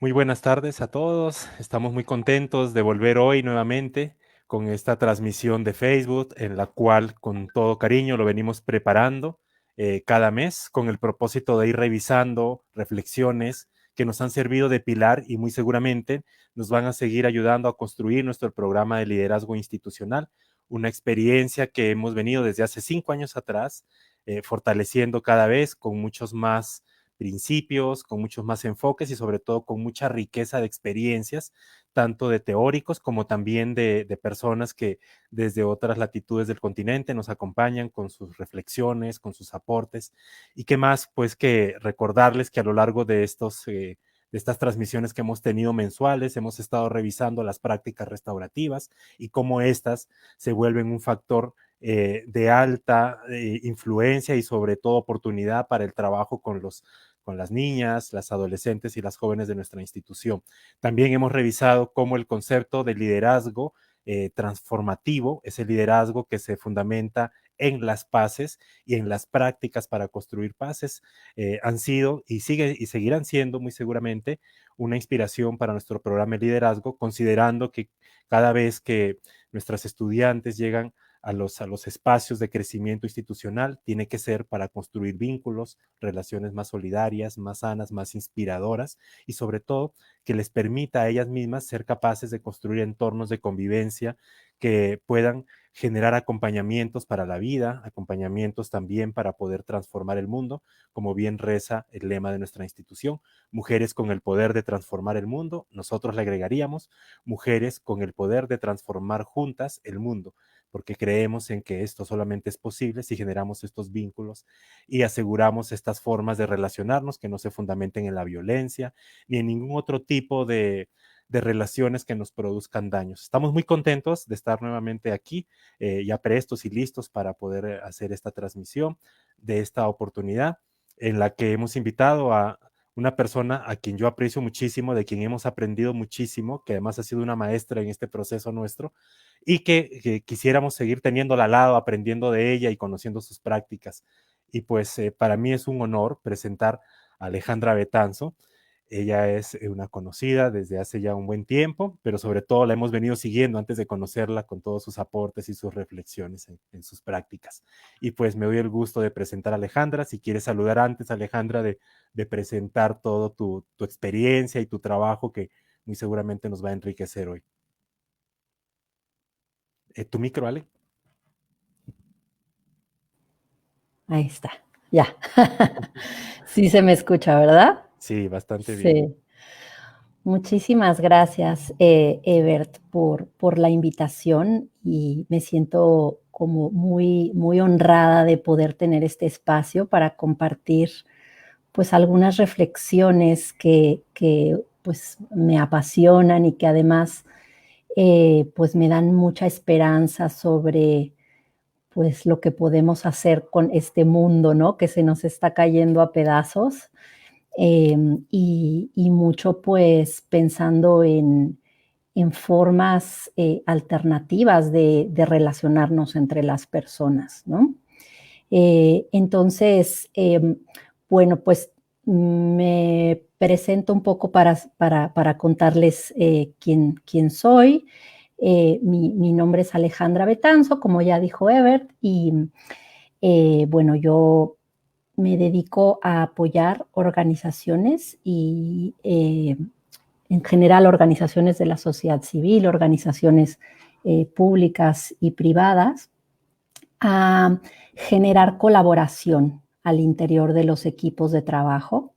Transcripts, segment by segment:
Muy buenas tardes a todos. Estamos muy contentos de volver hoy nuevamente con esta transmisión de Facebook, en la cual con todo cariño lo venimos preparando cada mes con el propósito de ir revisando reflexiones que nos han servido de pilar y muy seguramente nos van a seguir ayudando a construir nuestro programa de liderazgo institucional, una experiencia que hemos venido desde hace 5 años atrás, fortaleciendo cada vez con muchos más principios, con muchos más enfoques y sobre todo con mucha riqueza de experiencias, tanto de teóricos como también de personas que desde otras latitudes del continente nos acompañan con sus reflexiones, con sus aportes. Y qué más, pues que recordarles que a lo largo de de estas transmisiones que hemos tenido mensuales, hemos estado revisando las prácticas restaurativas y cómo éstas se vuelven un factor de alta influencia y sobre todo oportunidad para el trabajo con las niñas, las adolescentes y las jóvenes de nuestra institución. También hemos revisado cómo el concepto de liderazgo transformativo es el liderazgo que se fundamenta en las paces y en las prácticas para construir paces, han sido y seguirán siendo muy seguramente una inspiración para nuestro programa de liderazgo, considerando que cada vez que nuestras estudiantes llegan a los espacios de crecimiento institucional, tiene que ser para construir vínculos, relaciones más solidarias, más sanas, más inspiradoras y sobre todo que les permita a ellas mismas ser capaces de construir entornos de convivencia que puedan generar acompañamientos para la vida, acompañamientos también para poder transformar el mundo, como bien reza el lema de nuestra institución, mujeres con el poder de transformar el mundo, nosotros le agregaríamos mujeres con el poder de transformar juntas el mundo, porque creemos en que esto solamente es posible si generamos estos vínculos y aseguramos estas formas de relacionarnos que no se fundamenten en la violencia ni en ningún otro tipo de relaciones que nos produzcan daños. Estamos muy contentos de estar nuevamente aquí, ya prestos y listos para poder hacer esta transmisión de esta oportunidad en la que hemos invitado a una persona a quien yo aprecio muchísimo, de quien hemos aprendido muchísimo, que además ha sido una maestra en este proceso nuestro, y que quisiéramos seguir teniéndola al lado, aprendiendo de ella y conociendo sus prácticas. Y pues para mí es un honor presentar a Alejandra Betanzo. Ella es una conocida desde hace ya un buen tiempo, pero sobre todo la hemos venido siguiendo antes de conocerla con todos sus aportes y sus reflexiones en sus prácticas. Y pues me doy el gusto de presentar a Alejandra. Si quieres saludar antes, Alejandra, de presentar todo tu experiencia y tu trabajo que muy seguramente nos va a enriquecer hoy. ¿Tu micro, Ale? Ahí está, ya. Sí se me escucha, ¿verdad? Sí, bastante bien. Sí. Muchísimas gracias, Ebert, por la invitación y me siento como muy honrada de poder tener este espacio para compartir pues algunas reflexiones que pues me apasionan y que además pues me dan mucha esperanza sobre pues lo que podemos hacer con este mundo, ¿no? Que se nos está cayendo a pedazos. Y mucho pues pensando en formas alternativas de relacionarnos entre las personas, ¿no? Entonces, bueno, pues me presento un poco para contarles quién soy. Mi nombre es Alejandra Betanzo, como ya dijo Ebert, y bueno, yo me dedico a apoyar organizaciones y en general organizaciones de la sociedad civil, organizaciones públicas y privadas, a generar colaboración al interior de los equipos de trabajo,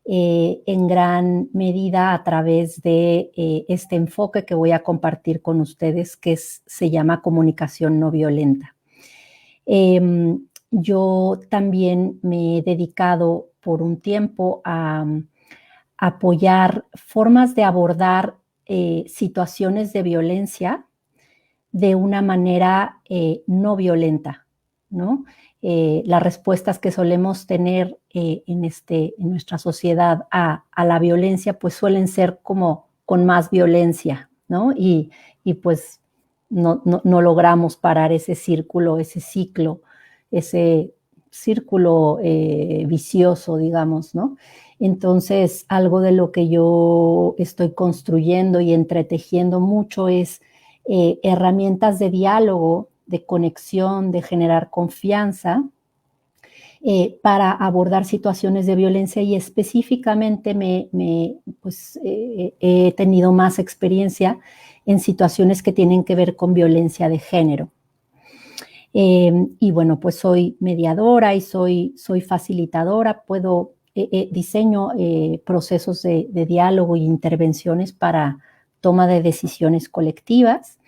en gran medida a través de este enfoque que voy a compartir con ustedes, se llama comunicación no violenta. Yo también me he dedicado por un tiempo a apoyar formas de abordar situaciones de violencia de una manera no violenta, ¿no? Las respuestas que solemos tener en nuestra sociedad a la violencia, pues suelen ser como con más violencia, ¿no? Y pues no logramos parar ese círculo, ese ciclo, ese círculo vicioso, digamos, ¿no? Entonces, algo de lo que yo estoy construyendo y entretejiendo mucho es herramientas de diálogo, de conexión, de generar confianza, para abordar situaciones de violencia y específicamente pues, he tenido más experiencia en situaciones que tienen que ver con violencia de género. Y bueno, pues soy mediadora y soy facilitadora, diseño procesos de diálogo y intervenciones para toma de decisiones colectivas.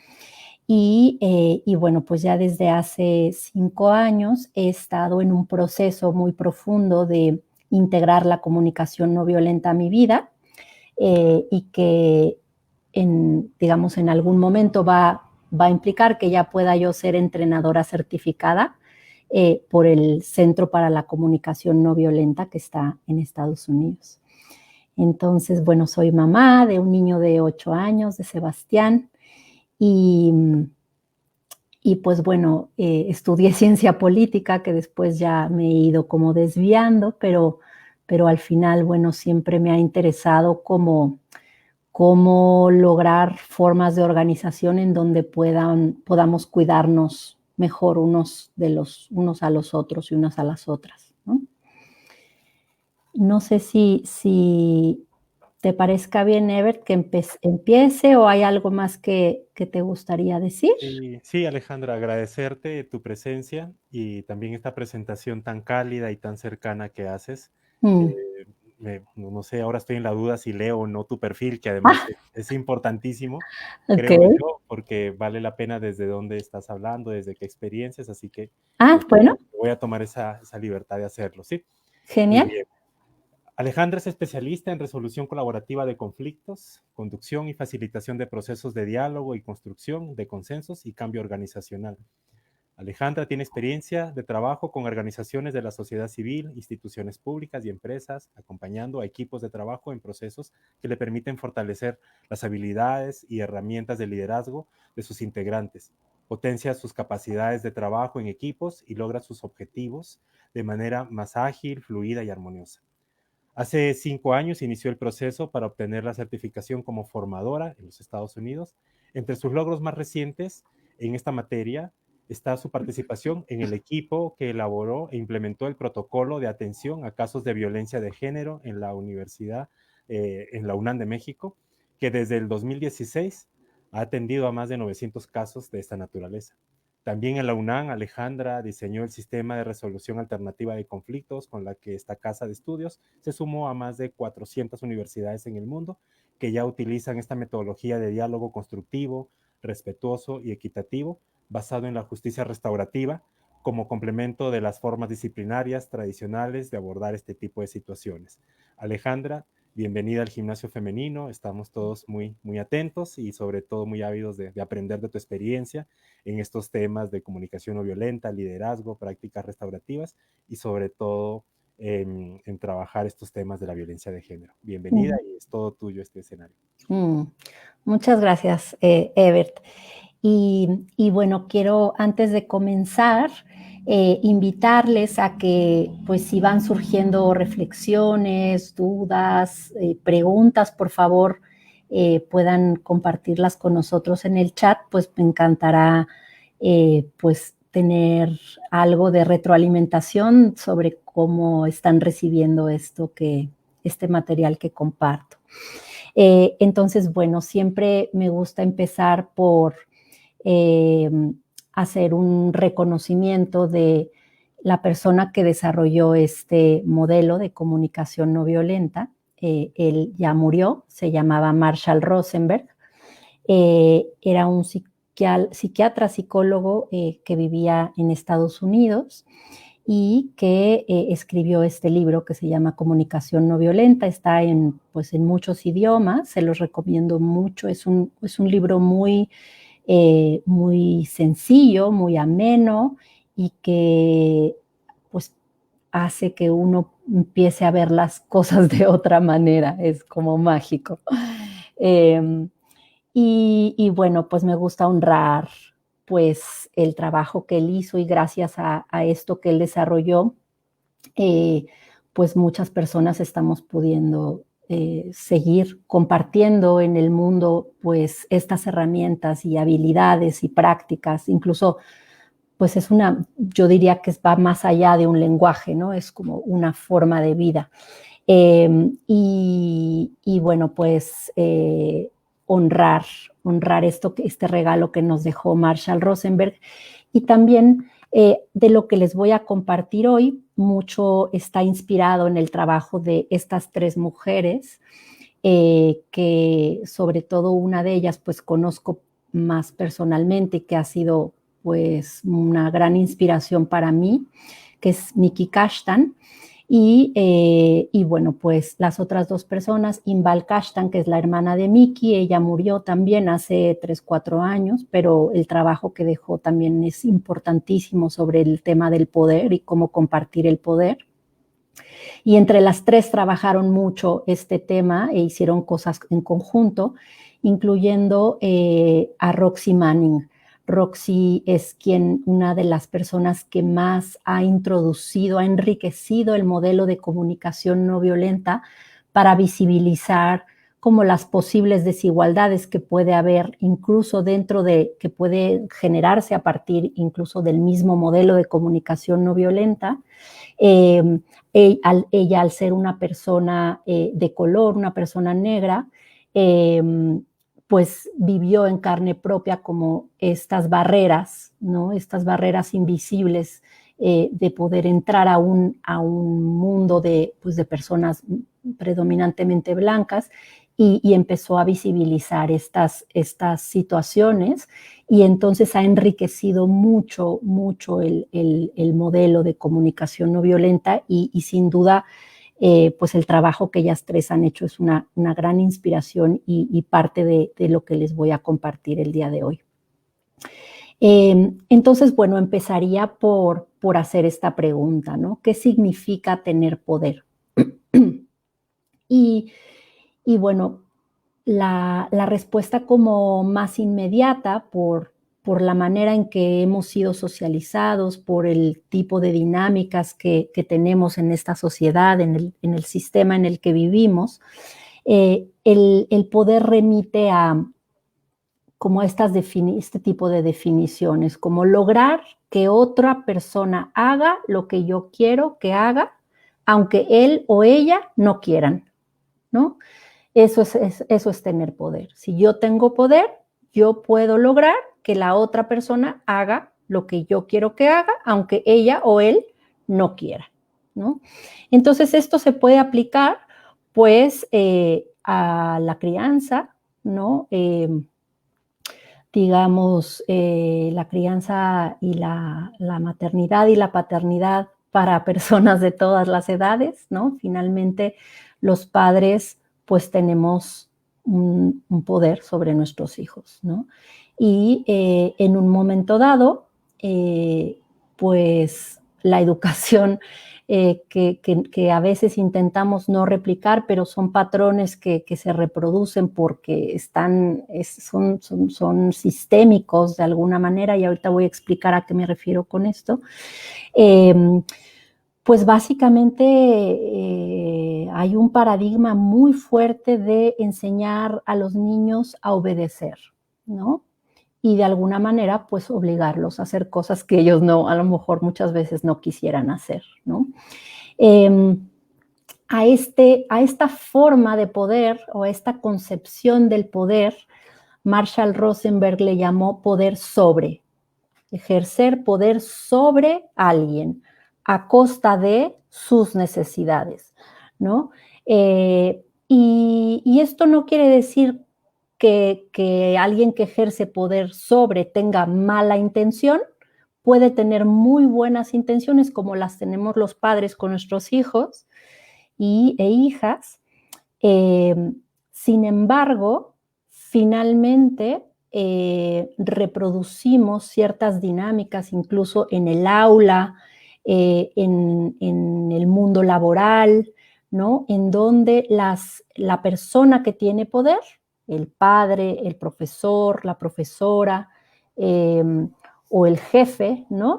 Y bueno, pues ya desde hace 5 años he estado en un proceso muy profundo de integrar la comunicación no violenta a mi vida, y que digamos, en algún momento va a implicar que ya pueda yo ser entrenadora certificada por el Centro para la Comunicación No Violenta que está en Estados Unidos. Entonces, bueno, soy mamá de un niño de 8 años, de Sebastián, y, y pues bueno, estudié ciencia política, que después ya me he ido como desviando, pero al final, bueno, siempre me ha interesado cómo lograr formas de organización en donde podamos cuidarnos mejor unos a los otros y unas a las otras, ¿no? No sé si te parezca bien, Evert, que empiece o hay algo más que te gustaría decir. Sí, sí, Alejandra, agradecerte tu presencia y también esta presentación tan cálida y tan cercana que haces. Mm, Eh, no sé, ahora estoy en la duda si leo o no tu perfil, que además ah, es importantísimo, creo okey. yo, porque vale la pena desde dónde estás hablando, desde qué experiencias, así que Bueno, voy a tomar esa libertad de hacerlo, ¿sí? Muy genial. bien. Alejandra es especialista en resolución colaborativa de conflictos, conducción y facilitación de procesos de diálogo y construcción de consensos y cambio organizacional. Alejandra tiene experiencia de trabajo con organizaciones de la sociedad civil, instituciones públicas y empresas, acompañando a equipos de trabajo en procesos que le permiten fortalecer las habilidades y herramientas de liderazgo de sus integrantes, potencia sus capacidades de trabajo en equipos y logra sus objetivos de manera más ágil, fluida y armoniosa. Hace 5 años inició el proceso para obtener la certificación como formadora en los Estados Unidos. Entre sus logros más recientes en esta materia está su participación en el equipo que elaboró e implementó el protocolo de atención a casos de violencia de género en la universidad, en la UNAM de México, que desde el 2016 ha atendido a más de 900 casos de esta naturaleza. También en la UNAM, Alejandra diseñó el sistema de resolución alternativa de conflictos con la que esta casa de estudios se sumó a más de 400 universidades en el mundo que ya utilizan esta metodología de diálogo constructivo, respetuoso y equitativo basado en la justicia restaurativa como complemento de las formas disciplinarias tradicionales de abordar este tipo de situaciones. Alejandra, bienvenida al gimnasio femenino, estamos todos muy atentos y sobre todo muy ávidos de aprender de tu experiencia en estos temas de comunicación no violenta, liderazgo, prácticas restaurativas y sobre todo en trabajar estos temas de la violencia de género. Bienvenida Mm, y es todo tuyo este escenario. mm. Muchas gracias, Evert. Y bueno, quiero antes de comenzar, invitarles a que, pues si van surgiendo reflexiones, dudas, preguntas, por favor, puedan compartirlas con nosotros en el chat, pues me encantará pues tener algo de retroalimentación sobre cómo están recibiendo este material que comparto. Entonces, bueno, siempre me gusta empezar por eh, hacer un reconocimiento de la persona que desarrolló este modelo de comunicación no violenta. Él ya murió, se llamaba Marshall Rosenberg. Era un psiquiatra, psicólogo que vivía en Estados Unidos y que escribió este libro que se llama Comunicación no violenta. Está pues, en muchos idiomas, se los recomiendo mucho. Es un libro muy sencillo, muy ameno y que pues hace que uno empiece a ver las cosas de otra manera, es como mágico. Eh, y bueno, pues me gusta honrar pues el trabajo que él hizo y gracias a esto que él desarrolló, pues muchas personas estamos pudiendo seguir compartiendo en el mundo pues estas herramientas y habilidades y prácticas, incluso pues es yo diría que va más allá de un lenguaje, ¿no? Es como una forma de vida. Y bueno, pues honrar este regalo que nos dejó Marshall Rosenberg. Y también de lo que les voy a compartir hoy, mucho está inspirado en el trabajo de estas 3 mujeres, que sobre todo una de ellas pues conozco más personalmente y que ha sido pues una gran inspiración para mí, que es Miki Kashtan. Y bueno, pues las otras 2 personas, Inbal Kashtan, que es la hermana de Miki, ella murió también hace 3, 4 años, pero el trabajo que dejó también es importantísimo sobre el tema del poder y cómo compartir el poder. Y entre las 3 trabajaron mucho este tema e hicieron cosas en conjunto, incluyendo a Roxy Manning. Roxy es una de las personas que más ha introducido, ha enriquecido el modelo de comunicación no violenta para visibilizar como las posibles desigualdades que puede haber incluso que puede generarse a partir incluso del mismo modelo de comunicación no violenta. Ella, al ser una persona de color, una persona negra, pues vivió en carne propia como estas barreras, ¿no? Estas barreras invisibles de poder entrar a un mundo pues de personas predominantemente blancas y empezó a visibilizar estas situaciones y entonces ha enriquecido mucho, mucho el modelo de comunicación no violenta y sin duda pues el trabajo que ellas 3 han hecho es una gran inspiración y parte de lo que les voy a compartir el día de hoy. Entonces, bueno, empezaría por hacer esta pregunta, ¿no? ¿Qué significa tener poder? Y bueno, la respuesta como más inmediata por la manera en que hemos sido socializados, por el tipo de dinámicas que tenemos en esta sociedad, en el sistema en el que vivimos, el poder remite a como este tipo de definiciones, como lograr que otra persona haga lo que yo quiero que haga, aunque él o ella no quieran, ¿no? Eso es tener poder. Si yo tengo poder, yo puedo lograr que la otra persona haga lo que yo quiero que haga, aunque ella o él no quiera, ¿no? Entonces, esto se puede aplicar, pues, a la crianza, ¿no? Digamos, la crianza y la maternidad y la paternidad para personas de todas las edades, ¿no? Finalmente, los padres pues tenemos un poder sobre nuestros hijos, ¿no? Y en un momento dado, pues la educación que a veces intentamos no replicar, pero son patrones que se reproducen porque son sistémicos de alguna manera, y ahorita voy a explicar a qué me refiero con esto. Pues básicamente hay un paradigma muy fuerte de enseñar a los niños a obedecer, ¿no? Y de alguna manera, pues obligarlos a hacer cosas que ellos no, a lo mejor muchas veces no quisieran hacer, ¿no? A esta forma de poder o a esta concepción del poder, Marshall Rosenberg le llamó poder sobre, ejercer poder sobre alguien a costa de sus necesidades, ¿no? Y esto no quiere decir que alguien que ejerce poder sobre tenga mala intención, puede tener muy buenas intenciones como las tenemos los padres con nuestros hijos e hijas. Sin embargo, finalmente reproducimos ciertas dinámicas incluso en el aula, en el mundo laboral, ¿no? En donde la persona que tiene poder, el padre, el profesor, la profesora o el jefe, ¿no?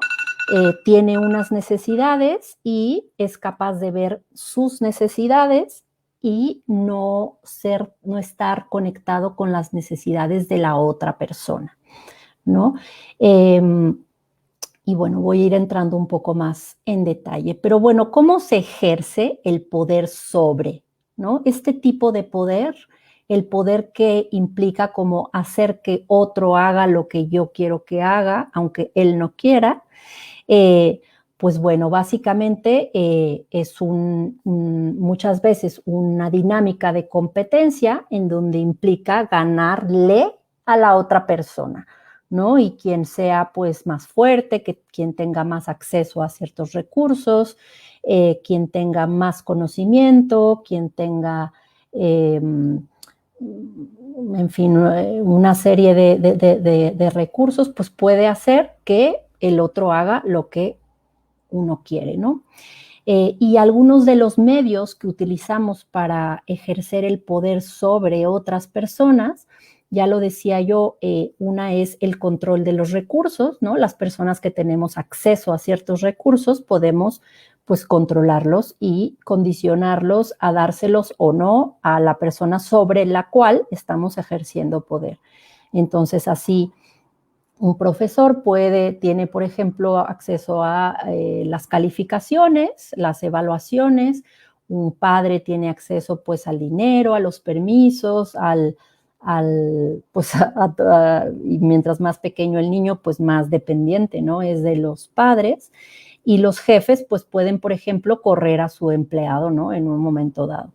tiene unas necesidades y es capaz de ver sus necesidades y no estar conectado con las necesidades de la otra persona, ¿no? Y bueno, voy a ir entrando un poco más en detalle. Pero bueno, ¿cómo se ejerce el poder sobre, ¿no? Este tipo de poder, el poder que implica como hacer que otro haga lo que yo quiero que haga, aunque él no quiera, pues bueno, básicamente es muchas veces una dinámica de competencia en donde implica ganarle a la otra persona, ¿no? Y quien sea pues más fuerte, quien tenga más acceso a ciertos recursos, quien tenga más conocimiento, quien tenga, en fin, una serie de recursos, pues puede hacer que el otro haga lo que uno quiere, ¿no? Y algunos de los medios que utilizamos para ejercer el poder sobre otras personas, ya lo decía yo, una es el control de los recursos, ¿no? Las personas que tenemos acceso a ciertos recursos podemos pues controlarlos y condicionarlos a dárselos o no a la persona sobre la cual estamos ejerciendo poder. Entonces, así un profesor tiene, por ejemplo, acceso a las calificaciones, las evaluaciones. Un padre tiene acceso, pues, al dinero, a los permisos, pues, y mientras más pequeño el niño, pues, más dependiente, ¿no? Es de los padres. Y los jefes, pues, pueden, por ejemplo, correr a su empleado, ¿no? En un momento dado.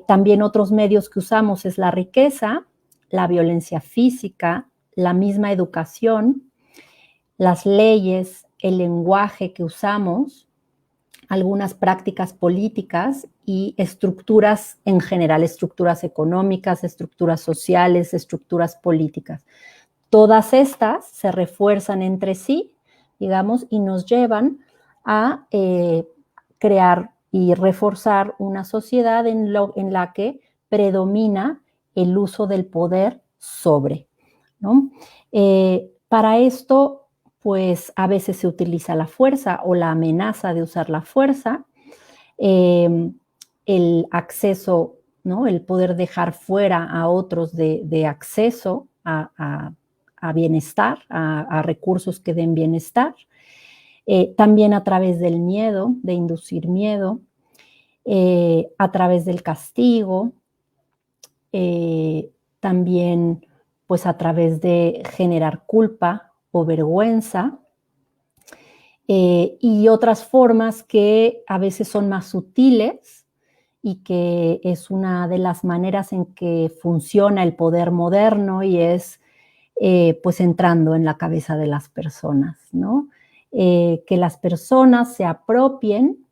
También otros medios que usamos es la riqueza, la violencia física, la misma educación, las leyes, el lenguaje que usamos, algunas prácticas políticas y estructuras en general, estructuras económicas, estructuras sociales, estructuras políticas. Todas estas se refuerzan entre sí, digamos, y nos llevan a crear y reforzar una sociedad en la que predomina el uso del poder sobre, ¿no? Para esto, pues a veces se utiliza la fuerza o la amenaza de usar la fuerza, el acceso, ¿no? El poder dejar fuera a otros de acceso a bienestar, a recursos que den bienestar. También a través del miedo, de inducir miedo, a través del castigo, también pues a través de generar culpa o vergüenza, y otras formas que a veces son más sutiles y que es una de las maneras en que funciona el poder moderno y es pues entrando en la cabeza de las personas, ¿no? Que las personas se apropien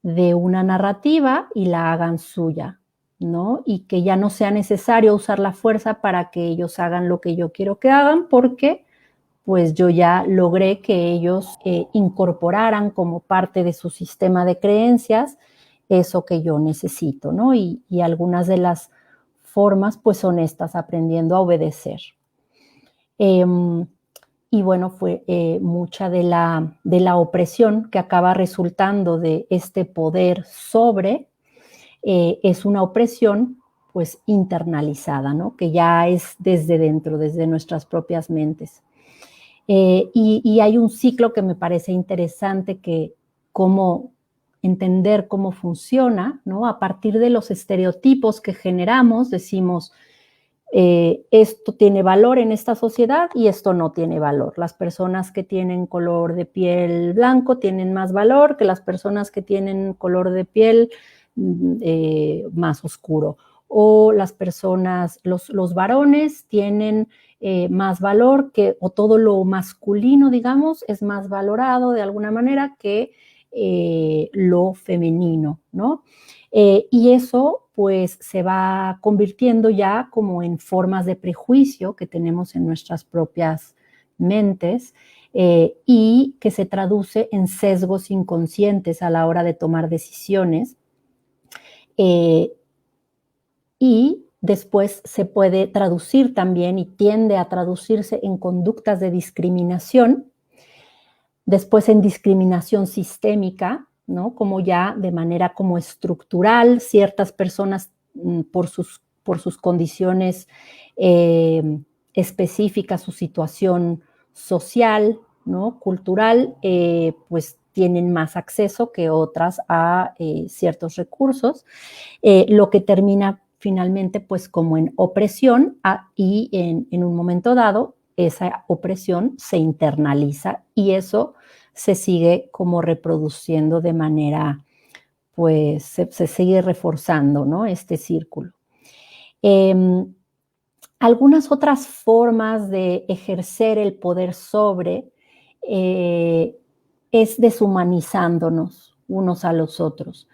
de una narrativa y la hagan suya, ¿no? Y que ya no sea necesario usar la fuerza para que ellos hagan lo que yo quiero que hagan, porque pues yo ya logré que ellos incorporaran como parte de su sistema de creencias eso que yo necesito, ¿no? Y algunas de las formas pues son estas, aprendiendo a obedecer. Y bueno, fue mucha de la opresión que acaba resultando de este poder sobre, es una opresión pues internalizada, ¿no? Que ya es desde dentro, desde nuestras propias mentes. Y hay un ciclo que me parece interesante, que cómo entender cómo funciona, ¿no? A partir de los estereotipos que generamos, decimos, esto tiene valor en esta sociedad y esto no tiene valor. Las personas que tienen color de piel blanco tienen más valor que las personas que tienen color de piel más oscuro. O las personas, los varones tienen más valor o todo lo masculino, digamos, es más valorado de alguna manera que lo femenino, ¿no? Y eso pues se va convirtiendo ya como en formas de prejuicio que tenemos en nuestras propias mentes, y que se traduce en sesgos inconscientes a la hora de tomar decisiones, y después se puede traducir también y tiende a traducirse en conductas de discriminación Después en discriminación sistémica, ¿no? Como ya de manera como estructural, ciertas personas por sus condiciones específicas, su situación social, ¿no? Cultural, pues tienen más acceso que otras a ciertos recursos, lo que termina finalmente pues como en opresión y en un momento dado esa opresión se internaliza y eso se sigue como reproduciendo de manera, pues se sigue reforzando, ¿no? Este círculo. Algunas otras formas de ejercer el poder sobre es deshumanizándonos unos a los otros.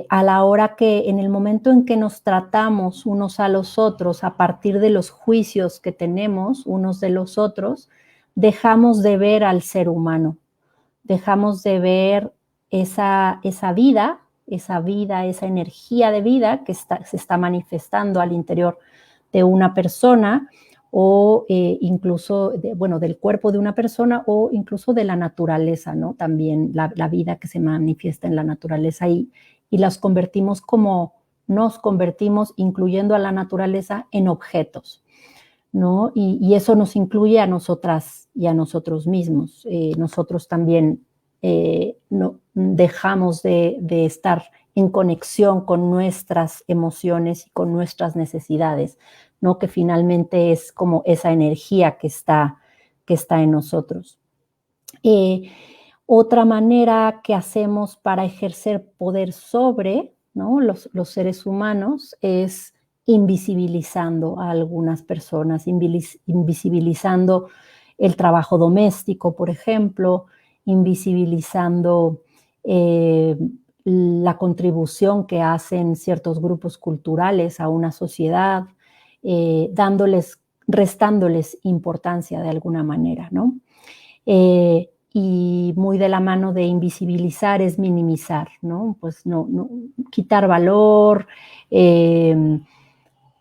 A la hora que, en el momento en que nos tratamos unos a los otros a partir de los juicios que tenemos unos de los otros, dejamos de ver al ser humano, dejamos de ver esa vida, esa energía de vida que se está manifestando al interior de una persona o incluso, bueno, del cuerpo de una persona o incluso de la naturaleza, ¿no? También la vida que se manifiesta en la naturaleza y las convertimos como, nos convertimos, incluyendo a la naturaleza, en objetos, ¿no? Y eso nos incluye a nosotras y a nosotros mismos. Nosotros también no, dejamos de estar en conexión con nuestras emociones y con nuestras necesidades, ¿no? Que finalmente es como esa energía que está en nosotros. Otra manera que hacemos para ejercer poder sobre, ¿no? los seres humanos es invisibilizando a algunas personas, invisibilizando el trabajo doméstico, por ejemplo, invisibilizando la contribución que hacen ciertos grupos culturales a una sociedad, restándoles importancia de alguna manera, ¿no? Y muy de la mano de invisibilizar es minimizar, ¿no? Pues no quitar valor,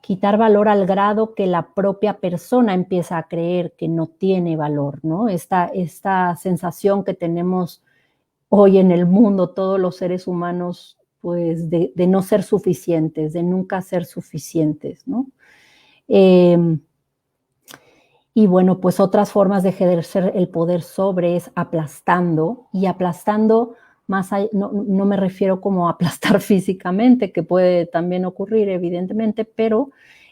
quitar valor al grado que la propia persona empieza a creer que no tiene valor, ¿no? Esta sensación que tenemos hoy en el mundo, todos los seres humanos, pues de no ser suficientes, de nunca ser suficientes, ¿no? Y bueno, pues otras formas de ejercer el poder sobre es aplastando, y aplastando más no me refiero como a aplastar físicamente, que puede también ocurrir evidentemente, pero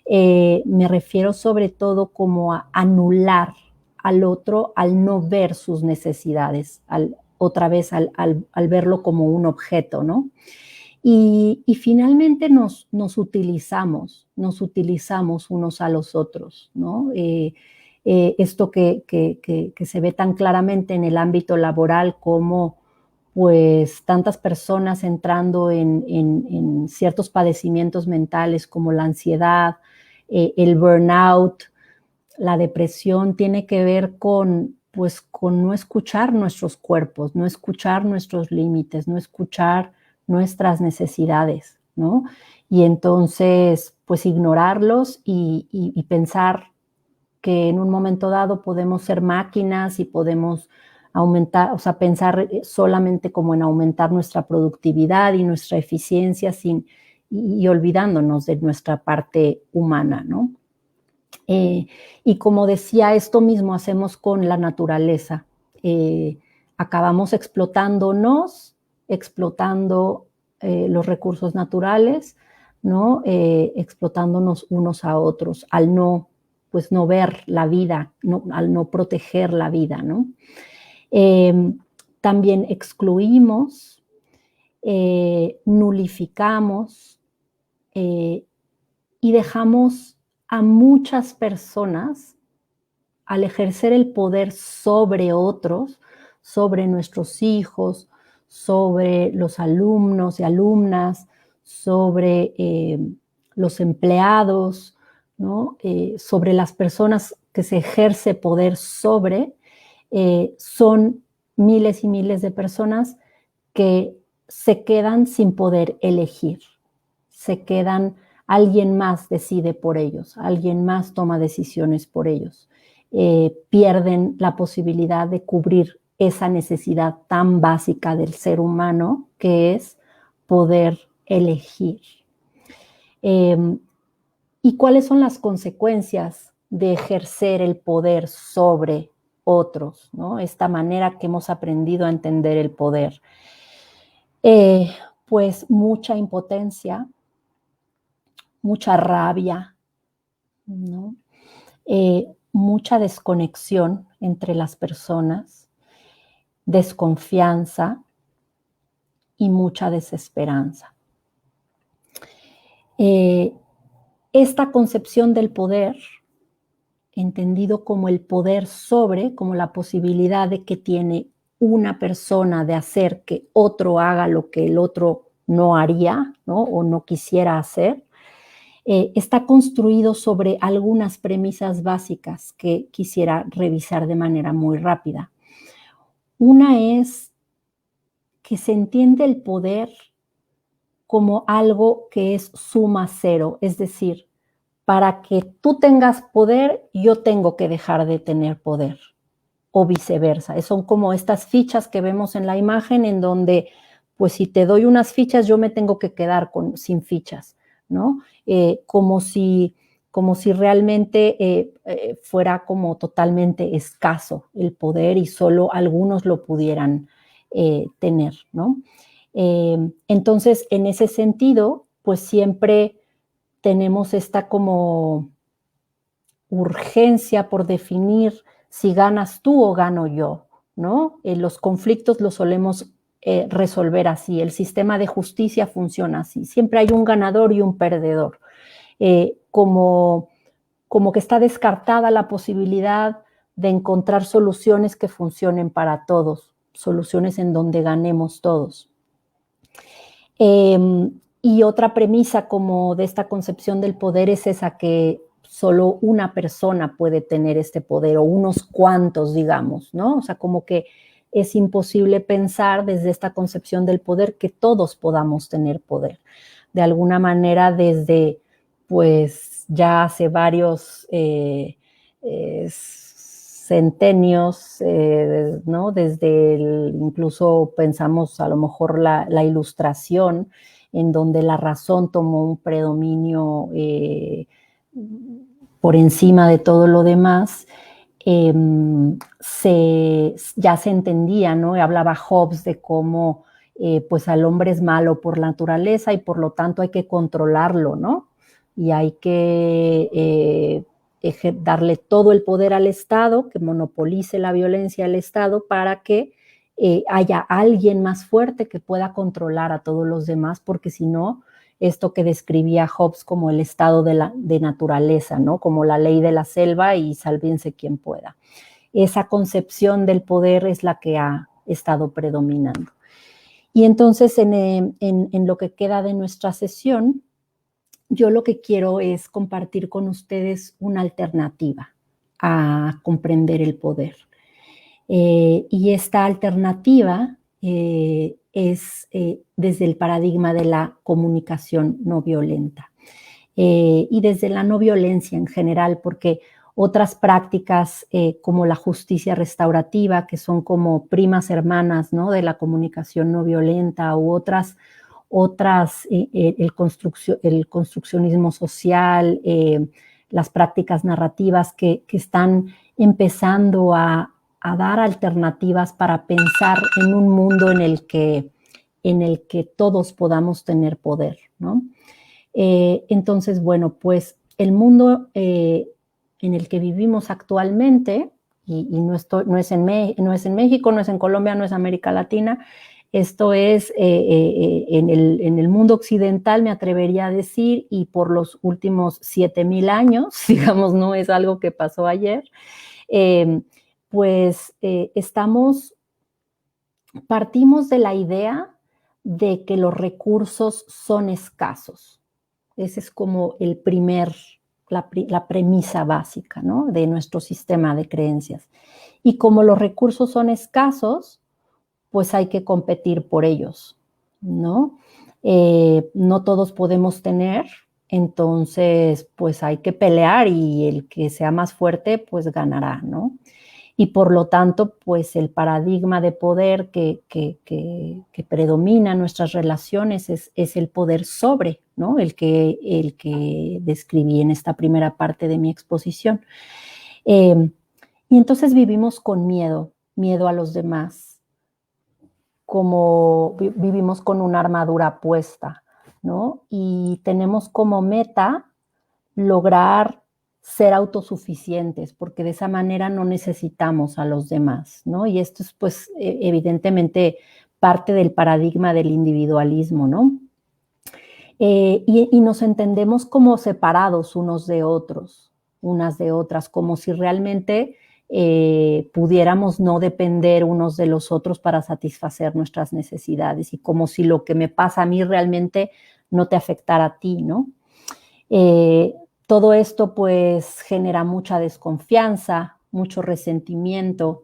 me refiero sobre todo como a anular al otro al no ver sus necesidades, otra vez al verlo como un objeto, ¿no? Y finalmente nos utilizamos unos a los otros, ¿no? Esto que se ve tan claramente en el ámbito laboral como pues tantas personas entrando en ciertos padecimientos mentales como la ansiedad, el burnout, la depresión, tiene que ver con pues con no escuchar nuestros cuerpos, no escuchar nuestros límites, no escuchar nuestras necesidades, ¿no? Y entonces, pues ignorarlos y pensar que en un momento dado podemos ser máquinas y podemos aumentar, o sea, pensar solamente como en aumentar nuestra productividad y nuestra eficiencia y olvidándonos de nuestra parte humana, ¿no? Y como decía, esto mismo hacemos con la naturaleza. Acabamos explotándonos, explotando los recursos naturales, ¿no? Explotándonos unos a otros al no, pues no ver la vida, al no proteger la vida, ¿no? También excluimos, nulificamos y dejamos a muchas personas al ejercer el poder sobre otros, sobre nuestros hijos, sobre los alumnos y alumnas, sobre los empleados, ¿no? Sobre las personas que se ejerce poder sobre, son miles y miles de personas que se quedan sin poder elegir, se quedan, alguien más decide por ellos, alguien más toma decisiones por ellos. Pierden la posibilidad de cubrir esa necesidad tan básica del ser humano, que es poder elegir. ¿Y cuáles son las consecuencias de ejercer el poder sobre otros, ¿no? Esta manera que hemos aprendido a entender el poder. Pues mucha impotencia, mucha rabia, ¿no? Mucha desconexión entre las personas, desconfianza y mucha desesperanza. Esta concepción del poder, entendido como el poder sobre, como la posibilidad de que tiene una persona de hacer que otro haga lo que el otro no haría, ¿no? O no quisiera hacer, está construido sobre algunas premisas básicas que quisiera revisar de manera muy rápida. Una es que se entiende el poder como algo que es suma cero, es decir, para que tú tengas poder, yo tengo que dejar de tener poder, o viceversa. Son como estas fichas que vemos en la imagen en donde, pues si te doy unas fichas, yo me tengo que quedar sin fichas, ¿no? Como si realmente fuera como totalmente escaso el poder y solo algunos lo pudieran tener, ¿no? Entonces, en ese sentido, pues siempre tenemos esta como urgencia por definir si ganas tú o gano yo, ¿no? Los conflictos los solemos resolver así, el sistema de justicia funciona así, siempre hay un ganador y un perdedor, como que está descartada la posibilidad de encontrar soluciones que funcionen para todos, soluciones en donde ganemos todos. Y otra premisa como de esta concepción del poder es esa que solo una persona puede tener este poder o unos cuantos, digamos, ¿no? O sea, como que es imposible pensar desde esta concepción del poder que todos podamos tener poder. De alguna manera, desde, pues, ya hace varios centenios, ¿no? Desde incluso pensamos a lo mejor la ilustración, en donde la razón tomó un predominio por encima de todo lo demás, ya se entendía, ¿no? Hablaba Hobbes de cómo pues al hombre es malo por naturaleza y por lo tanto hay que controlarlo, ¿no? Y hay que darle todo el poder al Estado, que monopolice la violencia al Estado para que haya alguien más fuerte que pueda controlar a todos los demás, porque si no, esto que describía Hobbes como el estado de naturaleza, ¿no? Como la ley de la selva y sálvense quien pueda. Esa concepción del poder es la que ha estado predominando. Y entonces, en lo que queda de nuestra sesión, yo lo que quiero es compartir con ustedes una alternativa a comprender el poder. Y esta alternativa es desde el paradigma de la comunicación no violenta y desde la no violencia en general, porque otras prácticas como la justicia restaurativa, que son como primas hermanas, ¿no? De la comunicación no violenta, u otras el construccionismo social, las prácticas narrativas que están empezando a dar alternativas para pensar en un mundo en el que todos podamos tener poder, ¿no? Entonces, bueno, pues el mundo en el que vivimos actualmente, y no es en México, no es en Colombia, no es América Latina, esto es en el mundo occidental, me atrevería a decir, y por los últimos 7,000 años, digamos, no es algo que pasó ayer, pues partimos de la idea de que los recursos son escasos. Esa es como la premisa básica, ¿no? De nuestro sistema de creencias. Y como los recursos son escasos, pues hay que competir por ellos, ¿no? No todos podemos tener, entonces pues hay que pelear y el que sea más fuerte pues ganará, ¿no? y por lo tanto, pues el paradigma de poder que predomina en nuestras relaciones es el poder sobre, ¿no? El que describí en esta primera parte de mi exposición. Y entonces vivimos con miedo, miedo a los demás, como vivimos con una armadura puesta, ¿no? Y tenemos como meta lograr ser autosuficientes, porque de esa manera no necesitamos a los demás, ¿no? Y esto es, pues, evidentemente parte del paradigma del individualismo, ¿no? Y nos entendemos como separados unos de otros, unas de otras, como si realmente pudiéramos no depender unos de los otros para satisfacer nuestras necesidades y como si lo que me pasa a mí realmente no te afectara a ti, ¿no? Todo esto pues genera mucha desconfianza, mucho resentimiento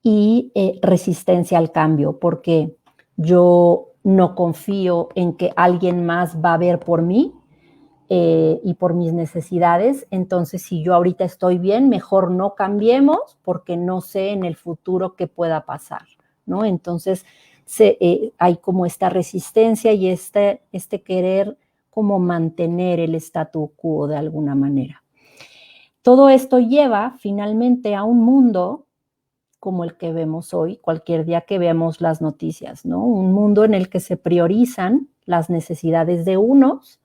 y resistencia al cambio, porque yo no confío en que alguien más va a ver por mí y por mis necesidades. Entonces, si yo ahorita estoy bien, mejor no cambiemos porque no sé en el futuro qué pueda pasar, ¿no? Entonces, hay como esta resistencia y este querer como mantener el statu quo de alguna manera. Todo esto lleva finalmente a un mundo como el que vemos hoy, cualquier día que veamos las noticias, ¿no? Un mundo en el que se priorizan las necesidades de unos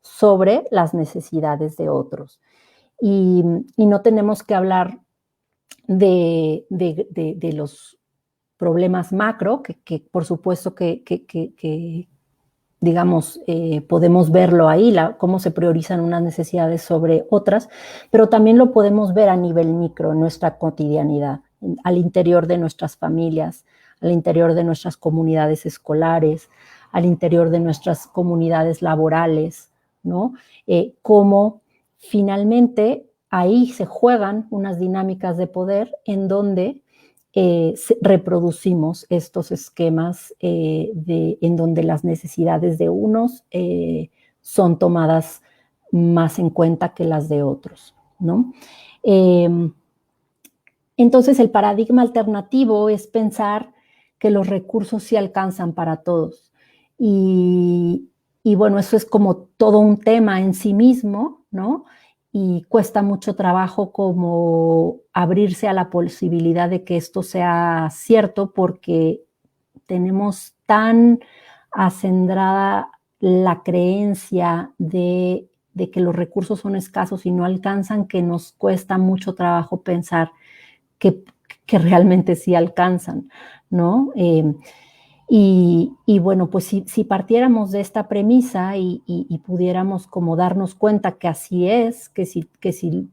sobre las necesidades de otros. Y no tenemos que hablar de los problemas macro, que por supuesto que digamos, podemos verlo ahí, cómo se priorizan unas necesidades sobre otras, pero también lo podemos ver a nivel micro, en nuestra cotidianidad, al interior de nuestras familias, al interior de nuestras comunidades escolares, al interior de nuestras comunidades laborales, ¿no? Cómo finalmente ahí se juegan unas dinámicas de poder en donde reproducimos estos esquemas en donde las necesidades de unos son tomadas más en cuenta que las de otros, ¿no? Entonces, el paradigma alternativo es pensar que los recursos sí alcanzan para todos. Y bueno, eso es como todo un tema en sí mismo, ¿no? Y cuesta mucho trabajo como abrirse a la posibilidad de que esto sea cierto porque tenemos tan acendrada la creencia de que los recursos son escasos y no alcanzan que nos cuesta mucho trabajo pensar que, que realmente sí alcanzan, ¿no? Y bueno, pues si partiéramos de esta premisa y pudiéramos como darnos cuenta que así es, que si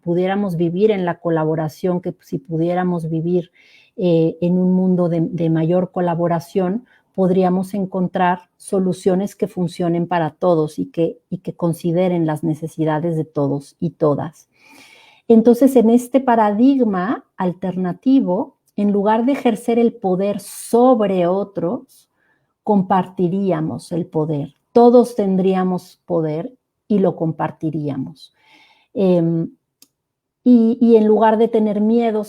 pudiéramos vivir en la colaboración, que si pudiéramos vivir en un mundo de mayor colaboración, podríamos encontrar soluciones que funcionen para todos y que consideren las necesidades de todos y todas. Entonces, en este paradigma alternativo, en lugar de ejercer el poder sobre otros, compartiríamos el poder. Todos tendríamos poder y lo compartiríamos. Y en lugar de tener miedo,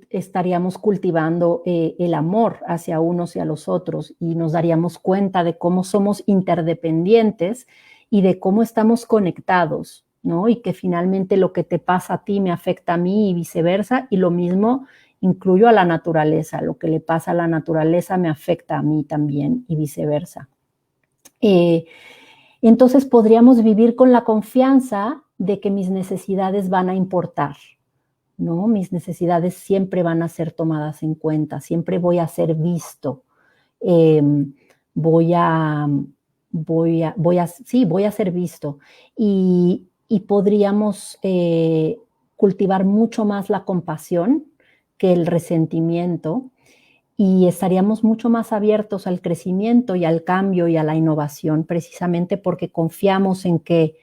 estaríamos cultivando el amor hacia unos y a los otros y nos daríamos cuenta de cómo somos interdependientes y de cómo estamos conectados, ¿no? Y que finalmente lo que te pasa a ti me afecta a mí y viceversa, y lo mismo incluyo a la naturaleza, lo que le pasa a la naturaleza me afecta a mí también y viceversa. Entonces podríamos vivir con la confianza de que mis necesidades van a importar, ¿no? Mis necesidades siempre van a ser tomadas en cuenta, siempre voy a ser visto, voy a ser visto y podríamos cultivar mucho más la compasión que el resentimiento y estaríamos mucho más abiertos al crecimiento y al cambio y a la innovación, precisamente porque confiamos en que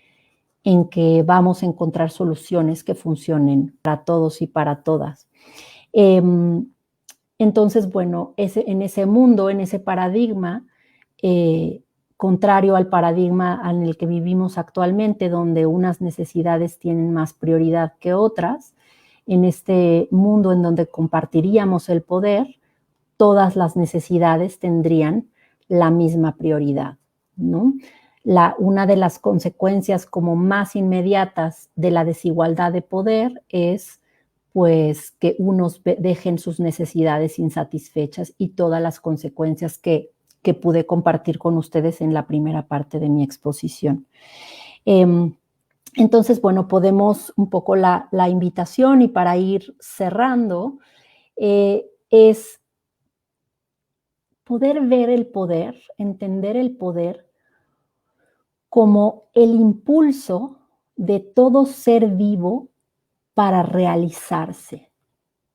vamos a encontrar soluciones que funcionen para todos y para todas. Entonces, bueno, en ese mundo, en ese paradigma, contrario al paradigma en el que vivimos actualmente, donde unas necesidades tienen más prioridad que otras, en este mundo en donde compartiríamos el poder, todas las necesidades tendrían la misma prioridad, ¿no? Una de las consecuencias como más inmediatas de la desigualdad de poder es pues que unos dejen sus necesidades insatisfechas y todas las consecuencias que pude compartir con ustedes en la primera parte de mi exposición. Entonces, bueno, podemos un poco la invitación, y para ir cerrando, es poder ver el poder, entender el poder como el impulso de todo ser vivo para realizarse,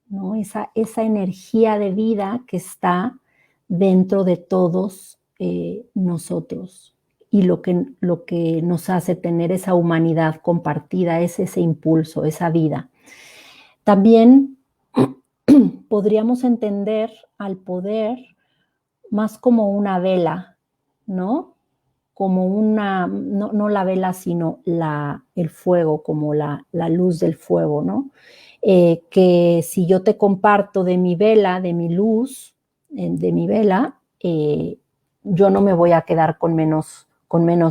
¿no? Esa energía de vida que está dentro de todos nosotros, y lo que nos hace tener esa humanidad compartida es ese impulso, esa vida. También podríamos entender al poder más como una vela, ¿no? Como no la vela, sino el fuego, como la luz del fuego, ¿no? Que si yo te comparto de mi vela, de mi luz, de mi vela, yo no me voy a quedar con menos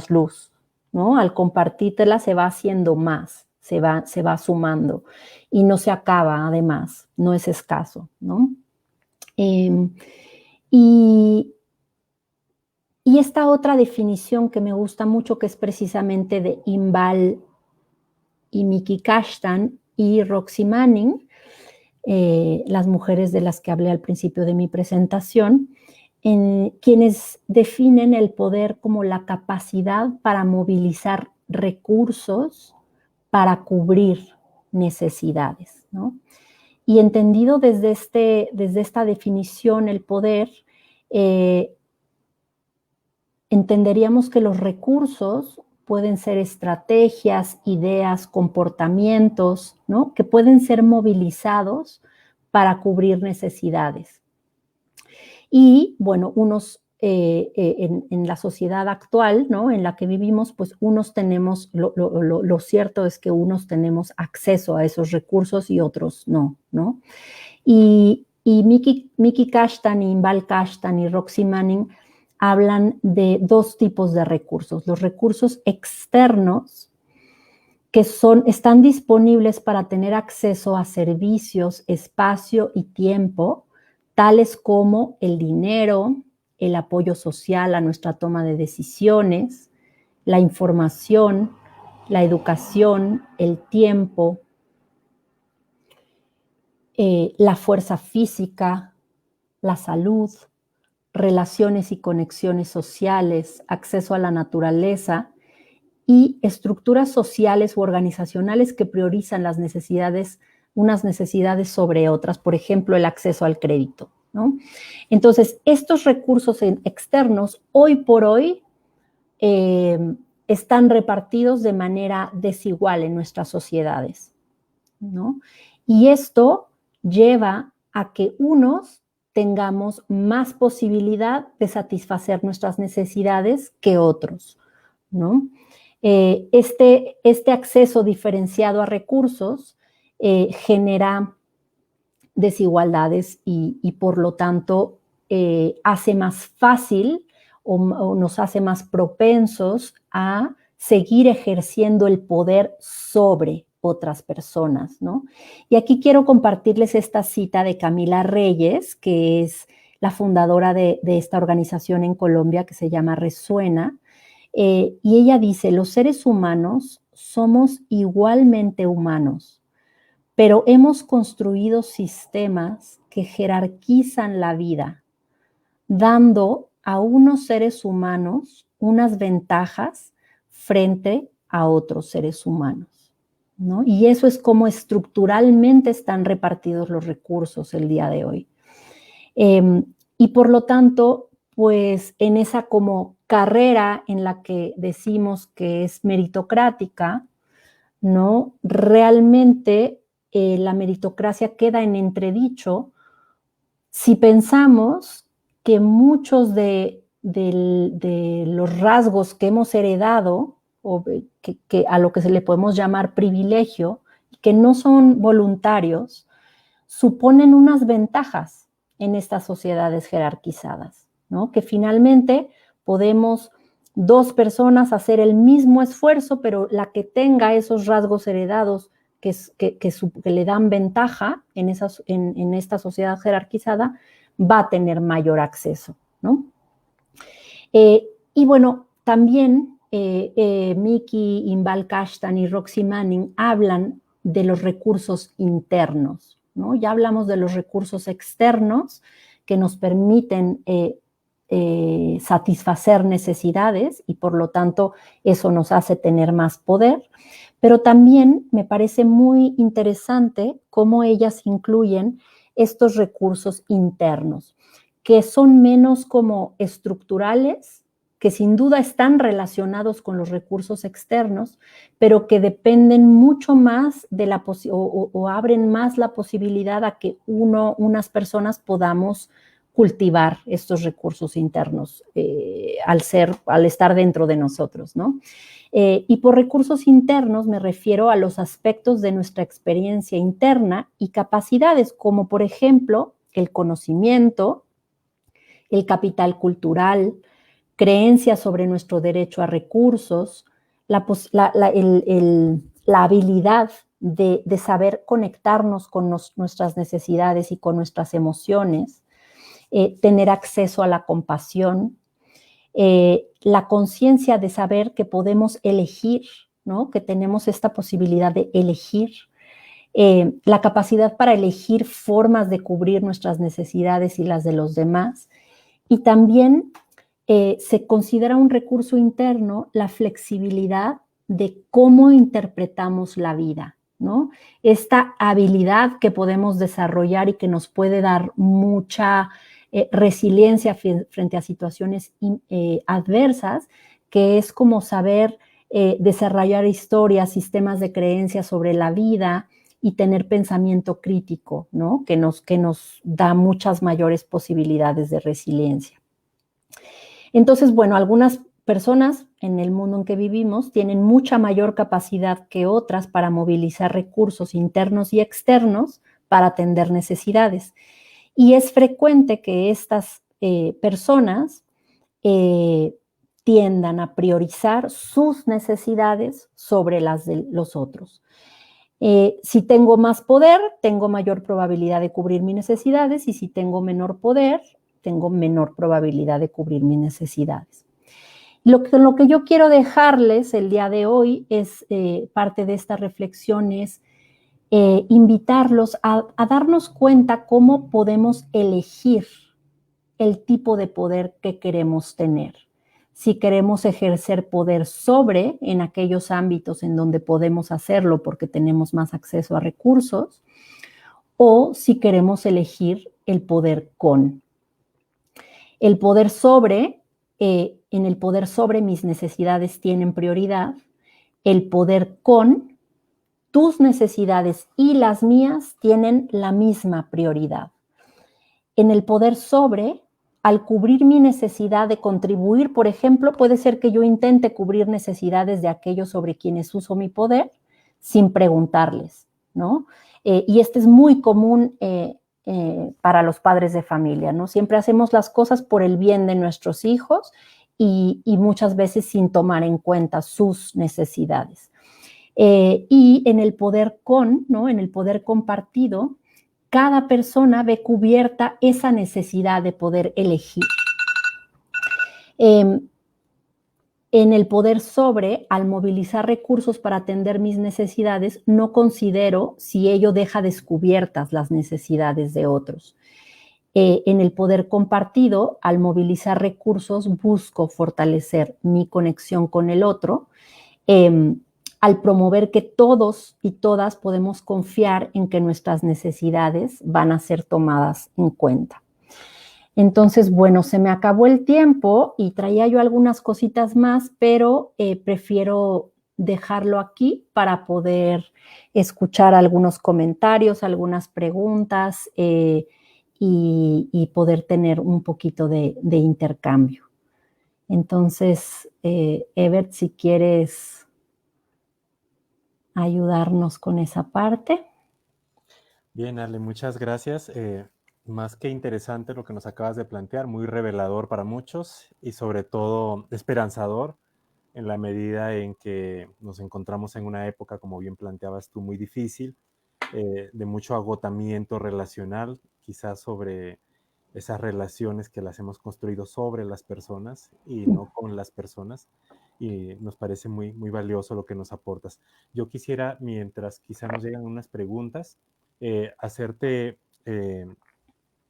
luz, ¿no? Al compartírtela se va haciendo más, se va sumando y no se acaba, además, no es escaso, ¿no? Y esta otra definición que me gusta mucho, que es precisamente de Inbal y Miki Kashtan y Roxy Manning, las mujeres de las que hablé al principio de mi presentación, quienes definen el poder como la capacidad para movilizar recursos para cubrir necesidades, ¿no? Y entendido desde esta definición, el poder, entenderíamos que los recursos pueden ser estrategias, ideas, comportamientos, ¿no? Que pueden ser movilizados para cubrir necesidades. Y, bueno, en la sociedad actual, ¿no?, en la que vivimos, pues unos tenemos, lo cierto es que unos tenemos acceso a esos recursos y otros no, ¿no? Y Miki Kashtan, Inbal Kashtan y Roxy Manning hablan de dos tipos de recursos: los recursos externos, que están disponibles para tener acceso a servicios, espacio y tiempo, tales como el dinero, el apoyo social a nuestra toma de decisiones, la información, la educación, el tiempo, la fuerza física, la salud, relaciones y conexiones sociales, acceso a la naturaleza y estructuras sociales u organizacionales que priorizan unas necesidades sobre otras, por ejemplo, el acceso al crédito, ¿no? Entonces, estos recursos externos, hoy por hoy, están repartidos de manera desigual en nuestras sociedades, ¿no? Y esto lleva a que unos tengamos más posibilidad de satisfacer nuestras necesidades que otros, ¿no? Este acceso diferenciado a recursos genera desigualdades y por lo tanto hace más fácil o nos hace más propensos a seguir ejerciendo el poder sobre otras personas, ¿no? Y aquí quiero compartirles esta cita de Camila Reyes, que es la fundadora de esta organización en Colombia que se llama Resuena, y ella dice: los seres humanos somos igualmente humanos, pero hemos construido sistemas que jerarquizan la vida, dando a unos seres humanos unas ventajas frente a otros seres humanos, ¿no? Y eso es como estructuralmente están repartidos los recursos el día de hoy. Y por lo tanto, pues en esa como carrera en la que decimos que es meritocrática, ¿no? Realmente la meritocracia queda en entredicho si pensamos que muchos de los rasgos que hemos heredado, o que a lo que se le podemos llamar privilegio, que no son voluntarios, suponen unas ventajas en estas sociedades jerarquizadas, ¿no? Que finalmente podemos 2 personas hacer el mismo esfuerzo, pero la que tenga esos rasgos heredados que le dan ventaja en esta sociedad jerarquizada, va a tener mayor acceso, ¿no? Y bueno, también Miki Inbal Kashtan y Roxy Manning hablan de los recursos internos, ¿no? Ya hablamos de los recursos externos que nos permiten satisfacer necesidades y por lo tanto eso nos hace tener más poder, pero también me parece muy interesante cómo ellas incluyen estos recursos internos, que son menos como estructurales, que sin duda están relacionados con los recursos externos, pero que dependen mucho más de o abren más la posibilidad a que unas personas podamos cultivar estos recursos internos al estar dentro de nosotros, ¿no? Y por recursos internos me refiero a los aspectos de nuestra experiencia interna y capacidades, como por ejemplo el conocimiento, el capital cultural, creencias sobre nuestro derecho a recursos, la habilidad de saber conectarnos con nuestras necesidades y con nuestras emociones, tener acceso a la compasión, la conciencia de saber que podemos elegir, ¿no? Que tenemos esta posibilidad de elegir, la capacidad para elegir formas de cubrir nuestras necesidades y las de los demás. Y también se considera un recurso interno la flexibilidad de cómo interpretamos la vida, ¿no? Esta habilidad que podemos desarrollar y que nos puede dar mucha resiliencia frente a situaciones adversas, que es como saber desarrollar historias, sistemas de creencias sobre la vida y tener pensamiento crítico, ¿no? Que nos da muchas mayores posibilidades de resiliencia. Entonces, bueno, algunas personas en el mundo en que vivimos tienen mucha mayor capacidad que otras para movilizar recursos internos y externos para atender necesidades. Y es frecuente que estas personas tiendan a priorizar sus necesidades sobre las de los otros. Si tengo más poder, tengo mayor probabilidad de cubrir mis necesidades, y si tengo menor poder, tengo menor probabilidad de cubrir mis necesidades. Lo que yo quiero dejarles el día de hoy es parte de esta reflexión es invitarlos a darnos cuenta cómo podemos elegir el tipo de poder que queremos tener. Si queremos ejercer poder sobre en aquellos ámbitos en donde podemos hacerlo porque tenemos más acceso a recursos, o si queremos elegir el poder con. El poder sobre, en el poder sobre mis necesidades tienen prioridad. El poder con tus necesidades y las mías tienen la misma prioridad. En el poder sobre, al cubrir mi necesidad de contribuir, por ejemplo, puede ser que yo intente cubrir necesidades de aquellos sobre quienes uso mi poder sin preguntarles, ¿no? Y este es muy común para los padres de familia, ¿no? Siempre hacemos las cosas por el bien de nuestros hijos y muchas veces sin tomar en cuenta sus necesidades. Y en el poder con, ¿no? En el poder compartido, cada persona ve cubierta esa necesidad de poder elegir. En el poder sobre, al movilizar recursos para atender mis necesidades, no considero si ello deja descubiertas las necesidades de otros. En el poder compartido, al movilizar recursos, busco fortalecer mi conexión con el otro, al promover que todos y todas podemos confiar en que nuestras necesidades van a ser tomadas en cuenta. Entonces, bueno, se me acabó el tiempo y traía yo algunas cositas más, pero prefiero dejarlo aquí para poder escuchar algunos comentarios, algunas preguntas y poder tener un poquito de intercambio. Entonces, Evert, si quieres ayudarnos con esa parte. Bien, Ale, muchas gracias. Más que interesante lo que nos acabas de plantear, muy revelador para muchos y sobre todo esperanzador en la medida en que nos encontramos en una época, como bien planteabas tú, muy difícil, de mucho agotamiento relacional, quizás sobre esas relaciones que las hemos construido sobre las personas y no con las personas. Y nos parece muy, muy valioso lo que nos aportas. Yo quisiera, mientras quizá nos llegan unas preguntas, hacerte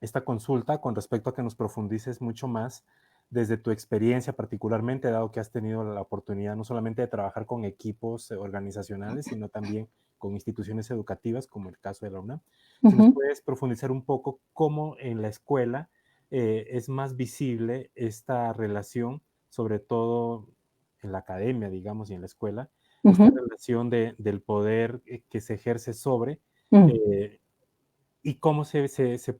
esta consulta con respecto a que nos profundices mucho más desde tu experiencia particularmente, dado que has tenido la oportunidad no solamente de trabajar con equipos organizacionales, sino también con instituciones educativas, como el caso de la UNAM. Si nos Ujú, puedes profundizar un poco cómo en la escuela es más visible esta relación, sobre todo en la academia, digamos, y en la escuela, esta ujú, relación del poder que se ejerce sobre mm, eh, y cómo se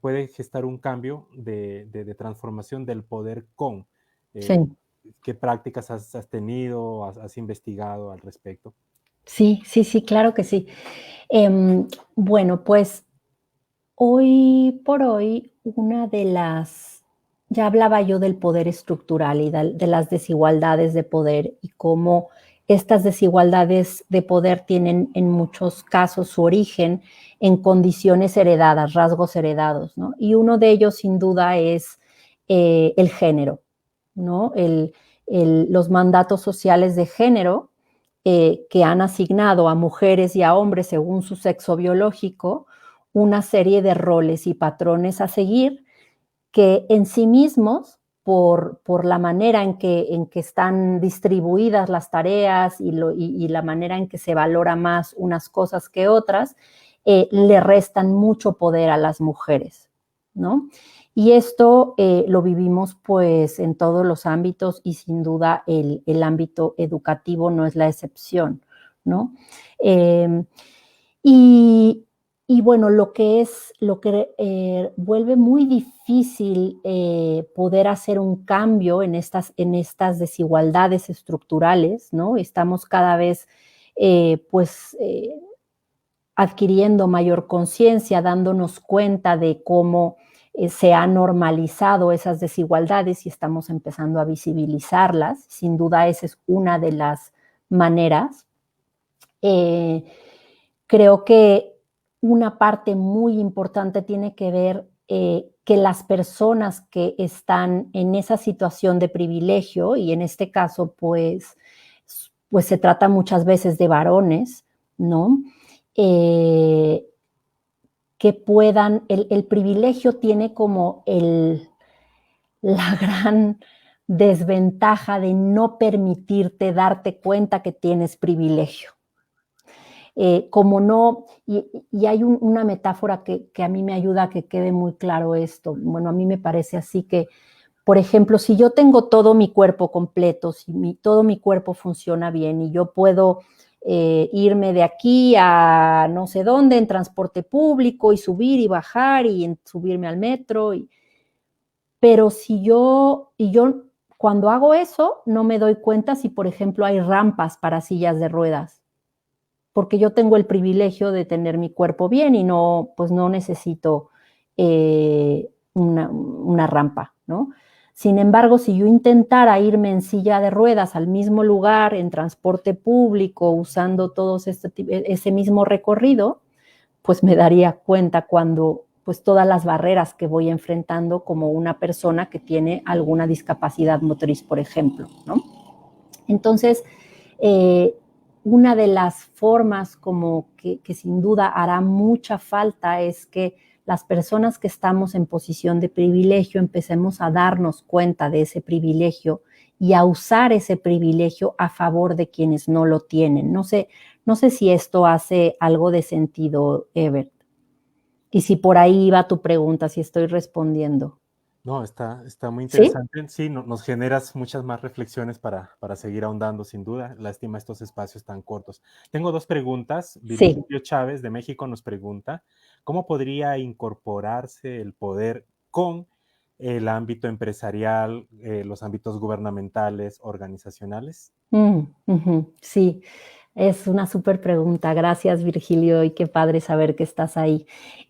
puede gestar un cambio de transformación del poder con. Eh, sí, ¿Qué prácticas has tenido, has investigado al respecto? sí, sí, sí, claro que sí. Em, bueno, pues hoy por hoy, una de las ya hablaba yo del poder estructural y de las desigualdades de poder y cómo estas desigualdades de poder tienen en muchos casos su origen en condiciones heredadas, rasgos heredados, ¿no? Y uno de ellos, sin duda, es el género, ¿no? Los mandatos sociales de género que han asignado a mujeres y a hombres según su sexo biológico una serie de roles y patrones a seguir que en sí mismos, por la manera en que están distribuidas las tareas y la manera en que se valora más unas cosas que otras, le restan mucho poder a las mujeres, ¿no? Y esto lo vivimos pues en todos los ámbitos y sin duda el ámbito educativo no es la excepción, ¿no? Eh, y, y bueno, lo que vuelve muy difícil poder hacer un cambio en estas desigualdades estructurales, ¿no? Estamos cada vez, pues, adquiriendo mayor conciencia, dándonos cuenta de cómo se han normalizado esas desigualdades y estamos empezando a visibilizarlas. Sin duda, esa es una de las maneras. Eh, Creo que una parte muy importante tiene que ver que las personas que están en esa situación de privilegio, y en este caso, pues se trata muchas veces de varones, ¿no? Eh, que puedan, el privilegio tiene como la gran desventaja de no permitirte darte cuenta que tienes privilegio. Como no, y hay una metáfora que a mí me ayuda a que quede muy claro esto. Bueno, a mí me parece así que, por ejemplo, si yo tengo todo mi cuerpo completo, si todo mi cuerpo funciona bien y yo puedo irme de aquí a no sé dónde en transporte público y subir y bajar y subirme al metro, pero si yo cuando hago eso no me doy cuenta si, por ejemplo, hay rampas para sillas de ruedas porque yo tengo el privilegio de tener mi cuerpo bien y no, pues no necesito una rampa, ¿no? Sin embargo, si yo intentara irme en silla de ruedas al mismo lugar, en transporte público, usando todos ese mismo recorrido, pues me daría cuenta cuando pues todas las barreras que voy enfrentando como una persona que tiene alguna discapacidad motriz, por ejemplo, ¿no? Entonces, eh, una de las formas como que sin duda hará mucha falta es que las personas que estamos en posición de privilegio empecemos a darnos cuenta de ese privilegio y a usar ese privilegio a favor de quienes no lo tienen. No sé si esto hace algo de sentido, Ebert. Y si por ahí va tu pregunta, si estoy respondiendo. No, está muy ¿Sí? interesante. Sí, nos generas muchas más reflexiones para seguir ahondando, sin duda. Lástima estos espacios tan cortos. Tengo dos preguntas. Sí. Virgilio Chávez de México nos pregunta, ¿cómo podría incorporarse el poder con el ámbito empresarial, los ámbitos gubernamentales, organizacionales? Ujú, sí. Es una súper pregunta. Gracias, Virgilio, y qué padre saber que estás ahí.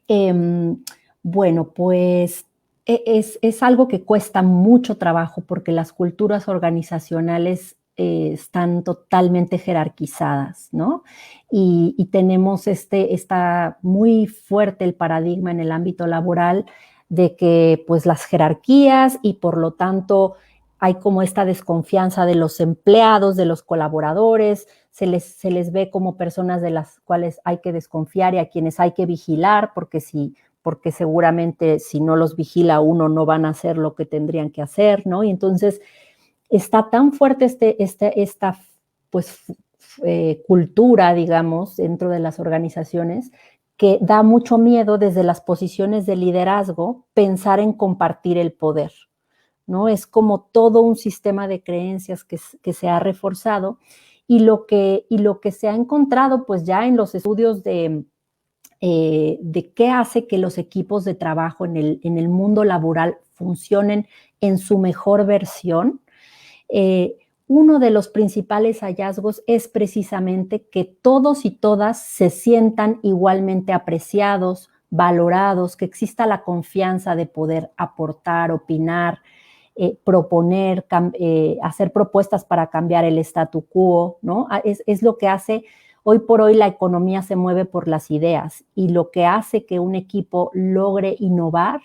Eh, bueno, pues es algo que cuesta mucho trabajo porque las culturas organizacionales están totalmente jerarquizadas, ¿no? Y tenemos está muy fuerte el paradigma en el ámbito laboral de que pues las jerarquías y por lo tanto hay como esta desconfianza de los empleados, de los colaboradores, se les ve como personas de las cuales hay que desconfiar y a quienes hay que vigilar, porque seguramente si no los vigila uno no van a hacer lo que tendrían que hacer, ¿no? Y entonces está tan fuerte esta pues, cultura, digamos, dentro de las organizaciones, que da mucho miedo desde las posiciones de liderazgo pensar en compartir el poder, ¿no? Es como todo un sistema de creencias que se ha reforzado y lo que se ha encontrado pues ya en los estudios de qué hace que los equipos de trabajo en el mundo laboral funcionen en su mejor versión, eh, uno de los principales hallazgos es precisamente que todos y todas se sientan igualmente apreciados, valorados, que exista la confianza de poder aportar, opinar, proponer, hacer propuestas para cambiar el statu quo, ¿no? Es lo que hace, hoy por hoy la economía se mueve por las ideas y lo que hace que un equipo logre innovar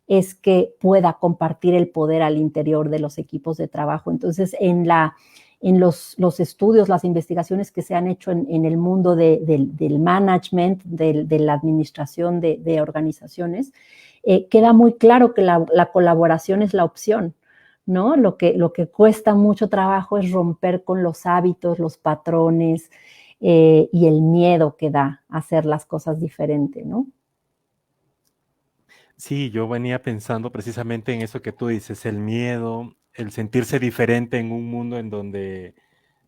es que pueda compartir el poder al interior de los equipos de trabajo. Entonces, en los estudios, las investigaciones que se han hecho en el mundo del management, de la administración de organizaciones, queda muy claro que la colaboración es la opción, ¿no? Lo que cuesta mucho trabajo es romper con los hábitos, los patrones y el miedo que da a hacer las cosas diferente, ¿no? Sí, yo venía pensando precisamente en eso que tú dices, el miedo, el sentirse diferente en un mundo en donde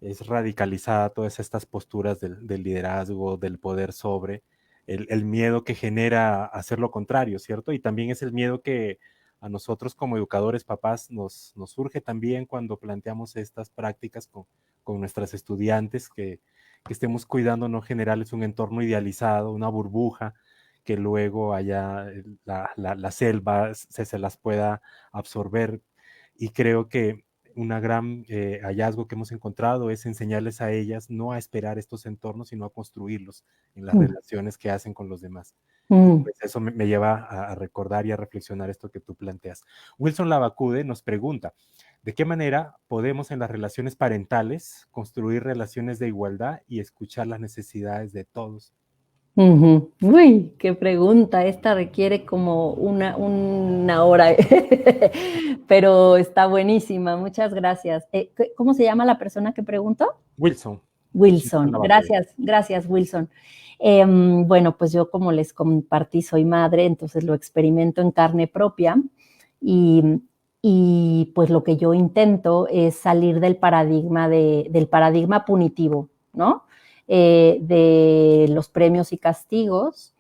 es radicalizada todas estas posturas del liderazgo, del poder sobre, el miedo que genera hacer lo contrario, ¿cierto? Y también es el miedo que a nosotros como educadores, papás, nos surge también cuando planteamos estas prácticas con nuestras estudiantes, que estemos cuidando no generarles un entorno idealizado, una burbuja, que luego allá la selva se las pueda absorber. Y creo que una gran hallazgo que hemos encontrado es enseñarles a ellas no a esperar estos entornos, sino a construirlos en las Mm, relaciones que hacen con los demás. Y mm. pues eso me lleva a recordar y a reflexionar esto que tú planteas. Wilson Lavacude nos pregunta, ¿de qué manera podemos en las relaciones parentales construir relaciones de igualdad y escuchar las necesidades de todos? Ujú. Uy, qué pregunta. Esta requiere como una hora, pero está buenísima. Muchas gracias. ¿Cómo se llama la persona que preguntó? Wilson. Wilson Wilson. Lavacude. Gracias, gracias, Wilson. Bueno, pues yo como les compartí, soy madre, entonces lo experimento en carne propia y, y pues lo que yo intento es salir del paradigma, del paradigma punitivo, ¿no? De los premios y castigos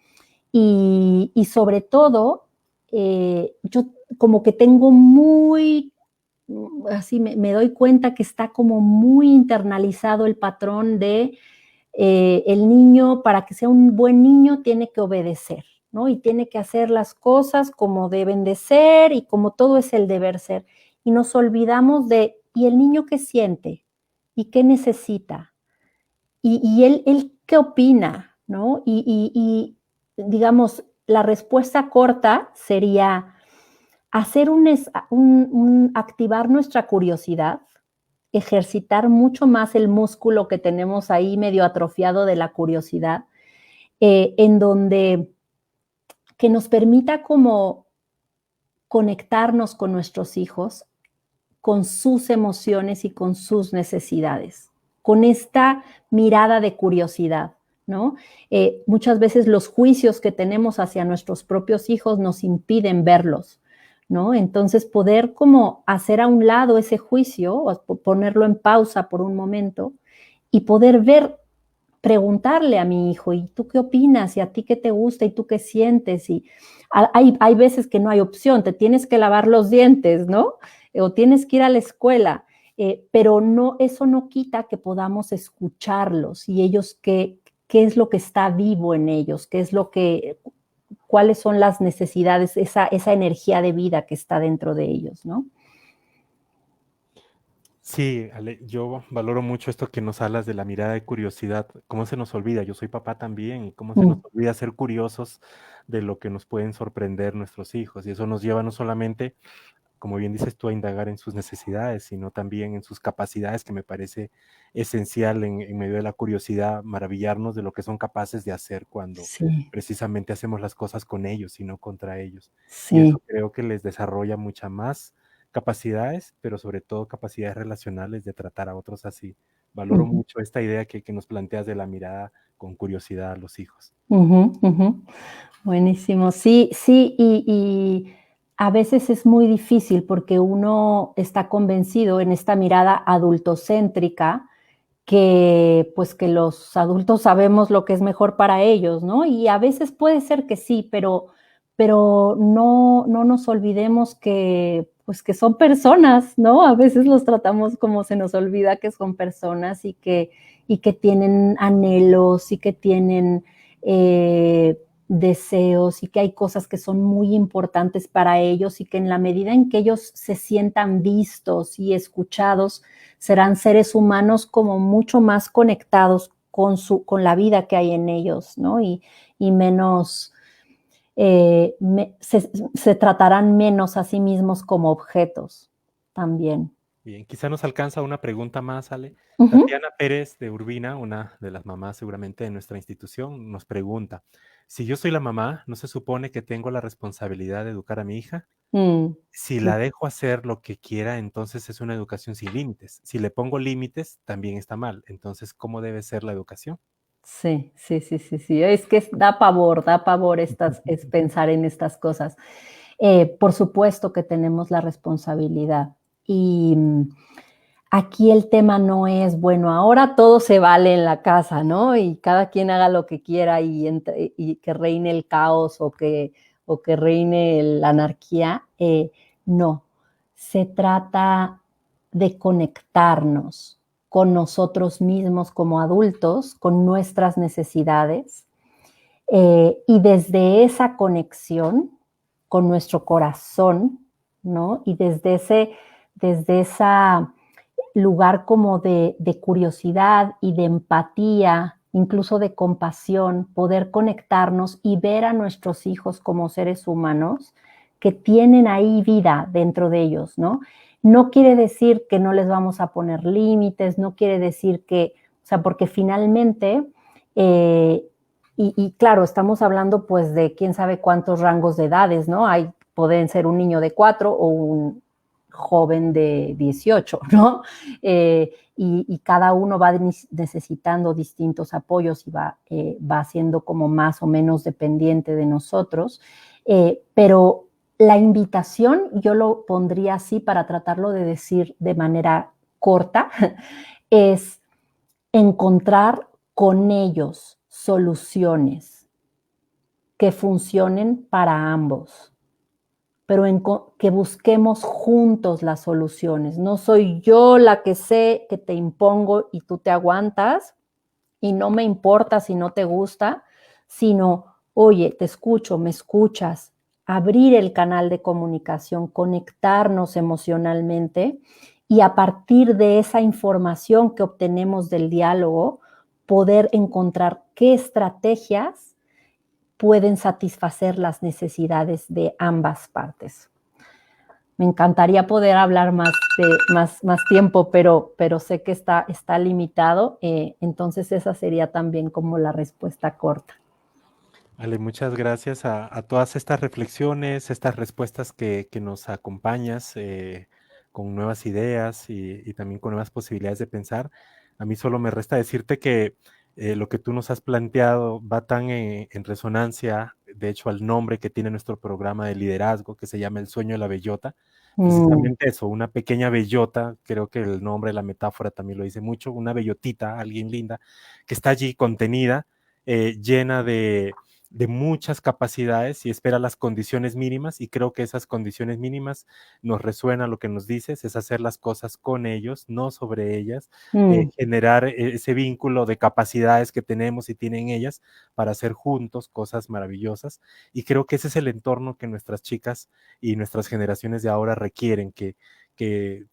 y sobre todo, yo como que tengo muy así me doy cuenta que está como muy internalizado el patrón de el niño, para que sea un buen niño, tiene que obedecer, ¿no? Y tiene que hacer las cosas como deben de ser y como todo es el deber ser. Y nos olvidamos de, ¿y el niño qué siente? ¿Y qué necesita? ¿Y él qué opina? ¿No? Digamos, la respuesta corta sería hacer activar nuestra curiosidad, ejercitar mucho más el músculo que tenemos ahí medio atrofiado de la curiosidad, en donde que nos permita como conectarnos con nuestros hijos, con sus emociones y con sus necesidades, con esta mirada de curiosidad, ¿no? Muchas veces los juicios que tenemos hacia nuestros propios hijos nos impiden verlos, ¿no? Entonces poder como hacer a un lado ese juicio o ponerlo en pausa por un momento y poder ver, preguntarle a mi hijo, ¿y tú qué opinas? ¿Y a ti qué te gusta? ¿Y tú qué sientes? Y hay veces que no hay opción, te tienes que lavar los dientes, ¿no? O tienes que ir a la escuela. pero no, eso no quita que podamos escucharlos y ellos qué es lo que está vivo en ellos, cuáles son las necesidades, esa energía de vida que está dentro de ellos, ¿no? Sí, Ale, yo valoro mucho esto que nos hablas de la mirada de curiosidad. ¿Cómo se nos olvida? Yo soy papá también, y cómo se nos Mm, olvida ser curiosos de lo que nos pueden sorprender nuestros hijos. Y eso nos lleva no solamente, como bien dices tú, a indagar en sus necesidades, sino también en sus capacidades, que me parece esencial en medio de la curiosidad, maravillarnos de lo que son capaces de hacer cuando sí, precisamente hacemos las cosas con ellos y no contra ellos. Y eso sí. creo que les desarrolla mucha más capacidades, pero sobre todo capacidades relacionales de tratar a otros así. Valoro Ujú, mucho esta idea que nos planteas de la mirada con curiosidad a los hijos. ujú, ujú. Buenísimo. Sí, sí, y a veces es muy difícil porque uno está convencido en esta mirada adultocéntrica que, pues, que los adultos sabemos lo que es mejor para ellos, ¿no? Y a veces puede ser que sí, pero no nos olvidemos que, pues, que son personas, ¿no? A veces los tratamos como se nos olvida que son personas y que tienen anhelos y que tienen, deseos y que hay cosas que son muy importantes para ellos y que en la medida en que ellos se sientan vistos y escuchados, serán seres humanos como mucho más conectados con la vida que hay en ellos, ¿no? Y menos, se tratarán menos a sí mismos como objetos también. Bien, quizá nos alcanza una pregunta más, Ale. Ujú. Tatiana Pérez de Urbina, una de las mamás seguramente de nuestra institución, nos pregunta, si yo soy la mamá, ¿no se supone que tengo la responsabilidad de educar a mi hija? Mm, Si sí, la dejo hacer lo que quiera, entonces es una educación sin límites. Si le pongo límites, también está mal. Entonces, ¿cómo debe ser la educación? sí, sí, sí, sí, sí. Es que da pavor es pensar en estas cosas. Por supuesto que tenemos la responsabilidad. Y aquí el tema no es, bueno, ahora todo se vale en la casa, ¿no? Y cada quien haga lo que quiera y que reine el caos o que reine la anarquía. No, se trata de conectarnos con nosotros mismos como adultos, con nuestras necesidades, y desde esa conexión con nuestro corazón, ¿no? Y desde esa lugar como de curiosidad y de empatía, incluso de compasión, poder conectarnos y ver a nuestros hijos como seres humanos que tienen ahí vida dentro de ellos, ¿no? No quiere decir que no les vamos a poner límites, no quiere decir que, o sea, porque finalmente, eh, y claro, estamos hablando pues de quién sabe cuántos rangos de edades, ¿no? Pueden ser un niño de 4 o un joven de 18, ¿no? Y cada uno va necesitando distintos apoyos y va siendo como más o menos dependiente de nosotros, pero la invitación yo lo pondría así para tratarlo de decir de manera corta, es encontrar con ellos soluciones que funcionen para ambos, pero que busquemos juntos las soluciones. No soy yo la que sé que te impongo y tú te aguantas y no me importa si no te gusta, sino, oye, te escucho, me escuchas, abrir el canal de comunicación, conectarnos emocionalmente y a partir de esa información que obtenemos del diálogo, poder encontrar qué estrategias pueden satisfacer las necesidades de ambas partes. Me encantaría poder hablar más tiempo, pero sé que está limitado, entonces esa sería también como la respuesta corta. Ale, muchas gracias a todas estas reflexiones, estas respuestas que nos acompañas con nuevas ideas y también con nuevas posibilidades de pensar. A mí solo me resta decirte que lo que tú nos has planteado va tan en resonancia, de hecho, al nombre que tiene nuestro programa de liderazgo, que se llama El sueño de la bellota. Mm, Precisamente eso, una pequeña bellota, creo que el nombre, la metáfora también lo dice mucho, una bellotita, alguien linda, que está allí contenida, llena de muchas capacidades y espera las condiciones mínimas, y creo que esas condiciones mínimas nos resuena lo que nos dices, es hacer las cosas con ellos, no sobre ellas, Mm, generar ese vínculo de capacidades que tenemos y tienen ellas para hacer juntos cosas maravillosas, y creo que ese es el entorno que nuestras chicas y nuestras generaciones de ahora requieren, que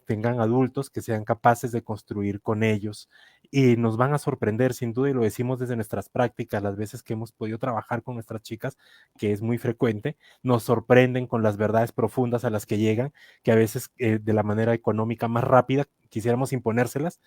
tengan adultos que sean capaces de construir con ellos, y nos van a sorprender sin duda, y lo decimos desde nuestras prácticas, las veces que hemos podido trabajar con nuestras chicas, que es muy frecuente, nos sorprenden con las verdades profundas a las que llegan, que a veces de la manera económica más rápida quisiéramos imponérselas,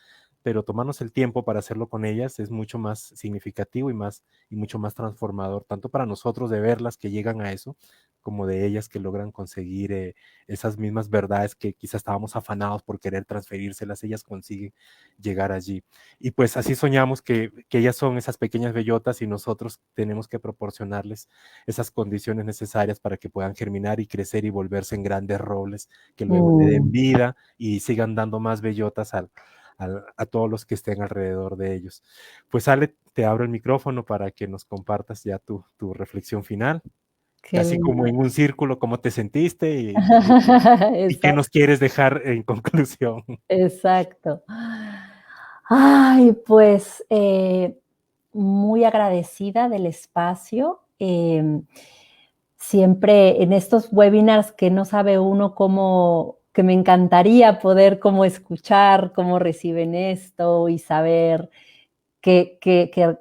pero tomarnos el tiempo para hacerlo con ellas es mucho más significativo y mucho más transformador, tanto para nosotros de verlas que llegan a eso, como de ellas que logran conseguir esas mismas verdades que quizás estábamos afanados por querer transferírselas, ellas consiguen llegar allí. Y pues así soñamos que ellas son esas pequeñas bellotas y nosotros tenemos que proporcionarles esas condiciones necesarias para que puedan germinar y crecer y volverse en grandes robles que luego le den mm. vida y sigan dando más bellotas a todos los que estén alrededor de ellos. Pues Ale, te abro el micrófono para que nos compartas ya tu reflexión final, Qué casi como lindo. en un círculo, cómo te sentiste y qué nos Exacto, quieres dejar en conclusión. exacto. Ay, pues muy agradecida del espacio. Siempre en estos webinars que no sabe uno cómo, que me encantaría poder cómo escuchar, cómo reciben esto y saber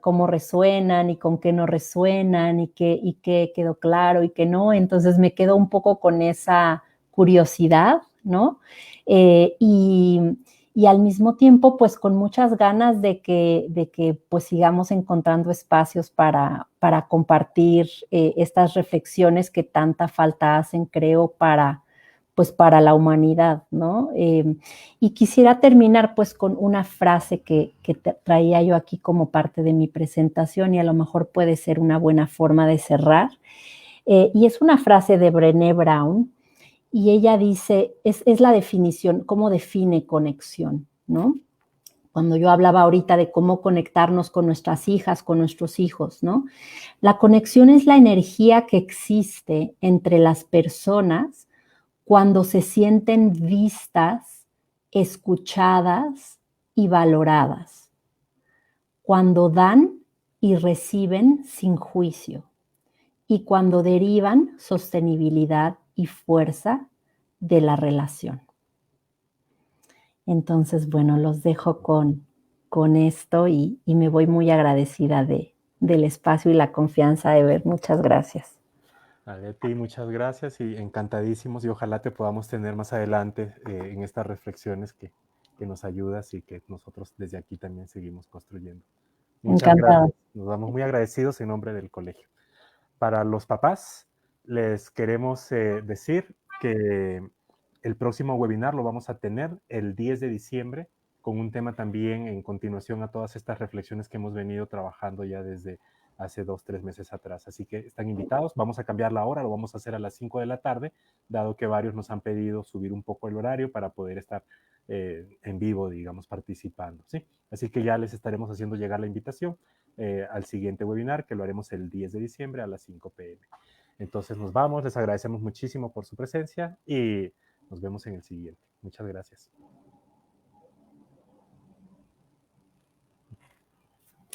cómo resuenan y con qué no resuenan y qué quedó claro y qué no. Entonces me quedo un poco con esa curiosidad, ¿no? Eh, y, y, al mismo tiempo, pues con muchas ganas de que pues sigamos encontrando espacios para compartir estas reflexiones que tanta falta hacen, creo, pues para la humanidad, ¿no? Y quisiera terminar pues con una frase que traía yo aquí como parte de mi presentación y a lo mejor puede ser una buena forma de cerrar. Y es una frase de Brené Brown y ella dice, es la definición, cómo define conexión, ¿no? Cuando yo hablaba ahorita de cómo conectarnos con nuestras hijas, con nuestros hijos, ¿no? La conexión es la energía que existe entre las personas cuando se sienten vistas, escuchadas y valoradas, cuando dan y reciben sin juicio y cuando derivan sostenibilidad y fuerza de la relación. Entonces, bueno, los dejo con esto y me voy muy agradecida del espacio y la confianza de ver. Muchas gracias. Vale, a ti muchas gracias y encantadísimos y ojalá te podamos tener más adelante en estas reflexiones que nos ayudas y que nosotros desde aquí también seguimos construyendo. Muchas Encantada. gracias, nos vamos muy agradecidos en nombre del colegio. Para los papás, les queremos decir que el próximo webinar lo vamos a tener el 10 de diciembre con un tema también en continuación a todas estas reflexiones que hemos venido trabajando ya desde hace 2, 3 meses atrás. Así que están invitados. Vamos a cambiar la hora, lo vamos a hacer a las 5 de la tarde, dado que varios nos han pedido subir un poco el horario para poder estar en vivo, digamos, participando. ¿Sí? Así que ya les estaremos haciendo llegar la invitación al siguiente webinar, que lo haremos el 10 de diciembre a las 5 p.m. Entonces nos vamos, les agradecemos muchísimo por su presencia y nos vemos en el siguiente. Muchas gracias.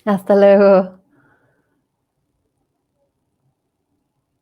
Hasta luego.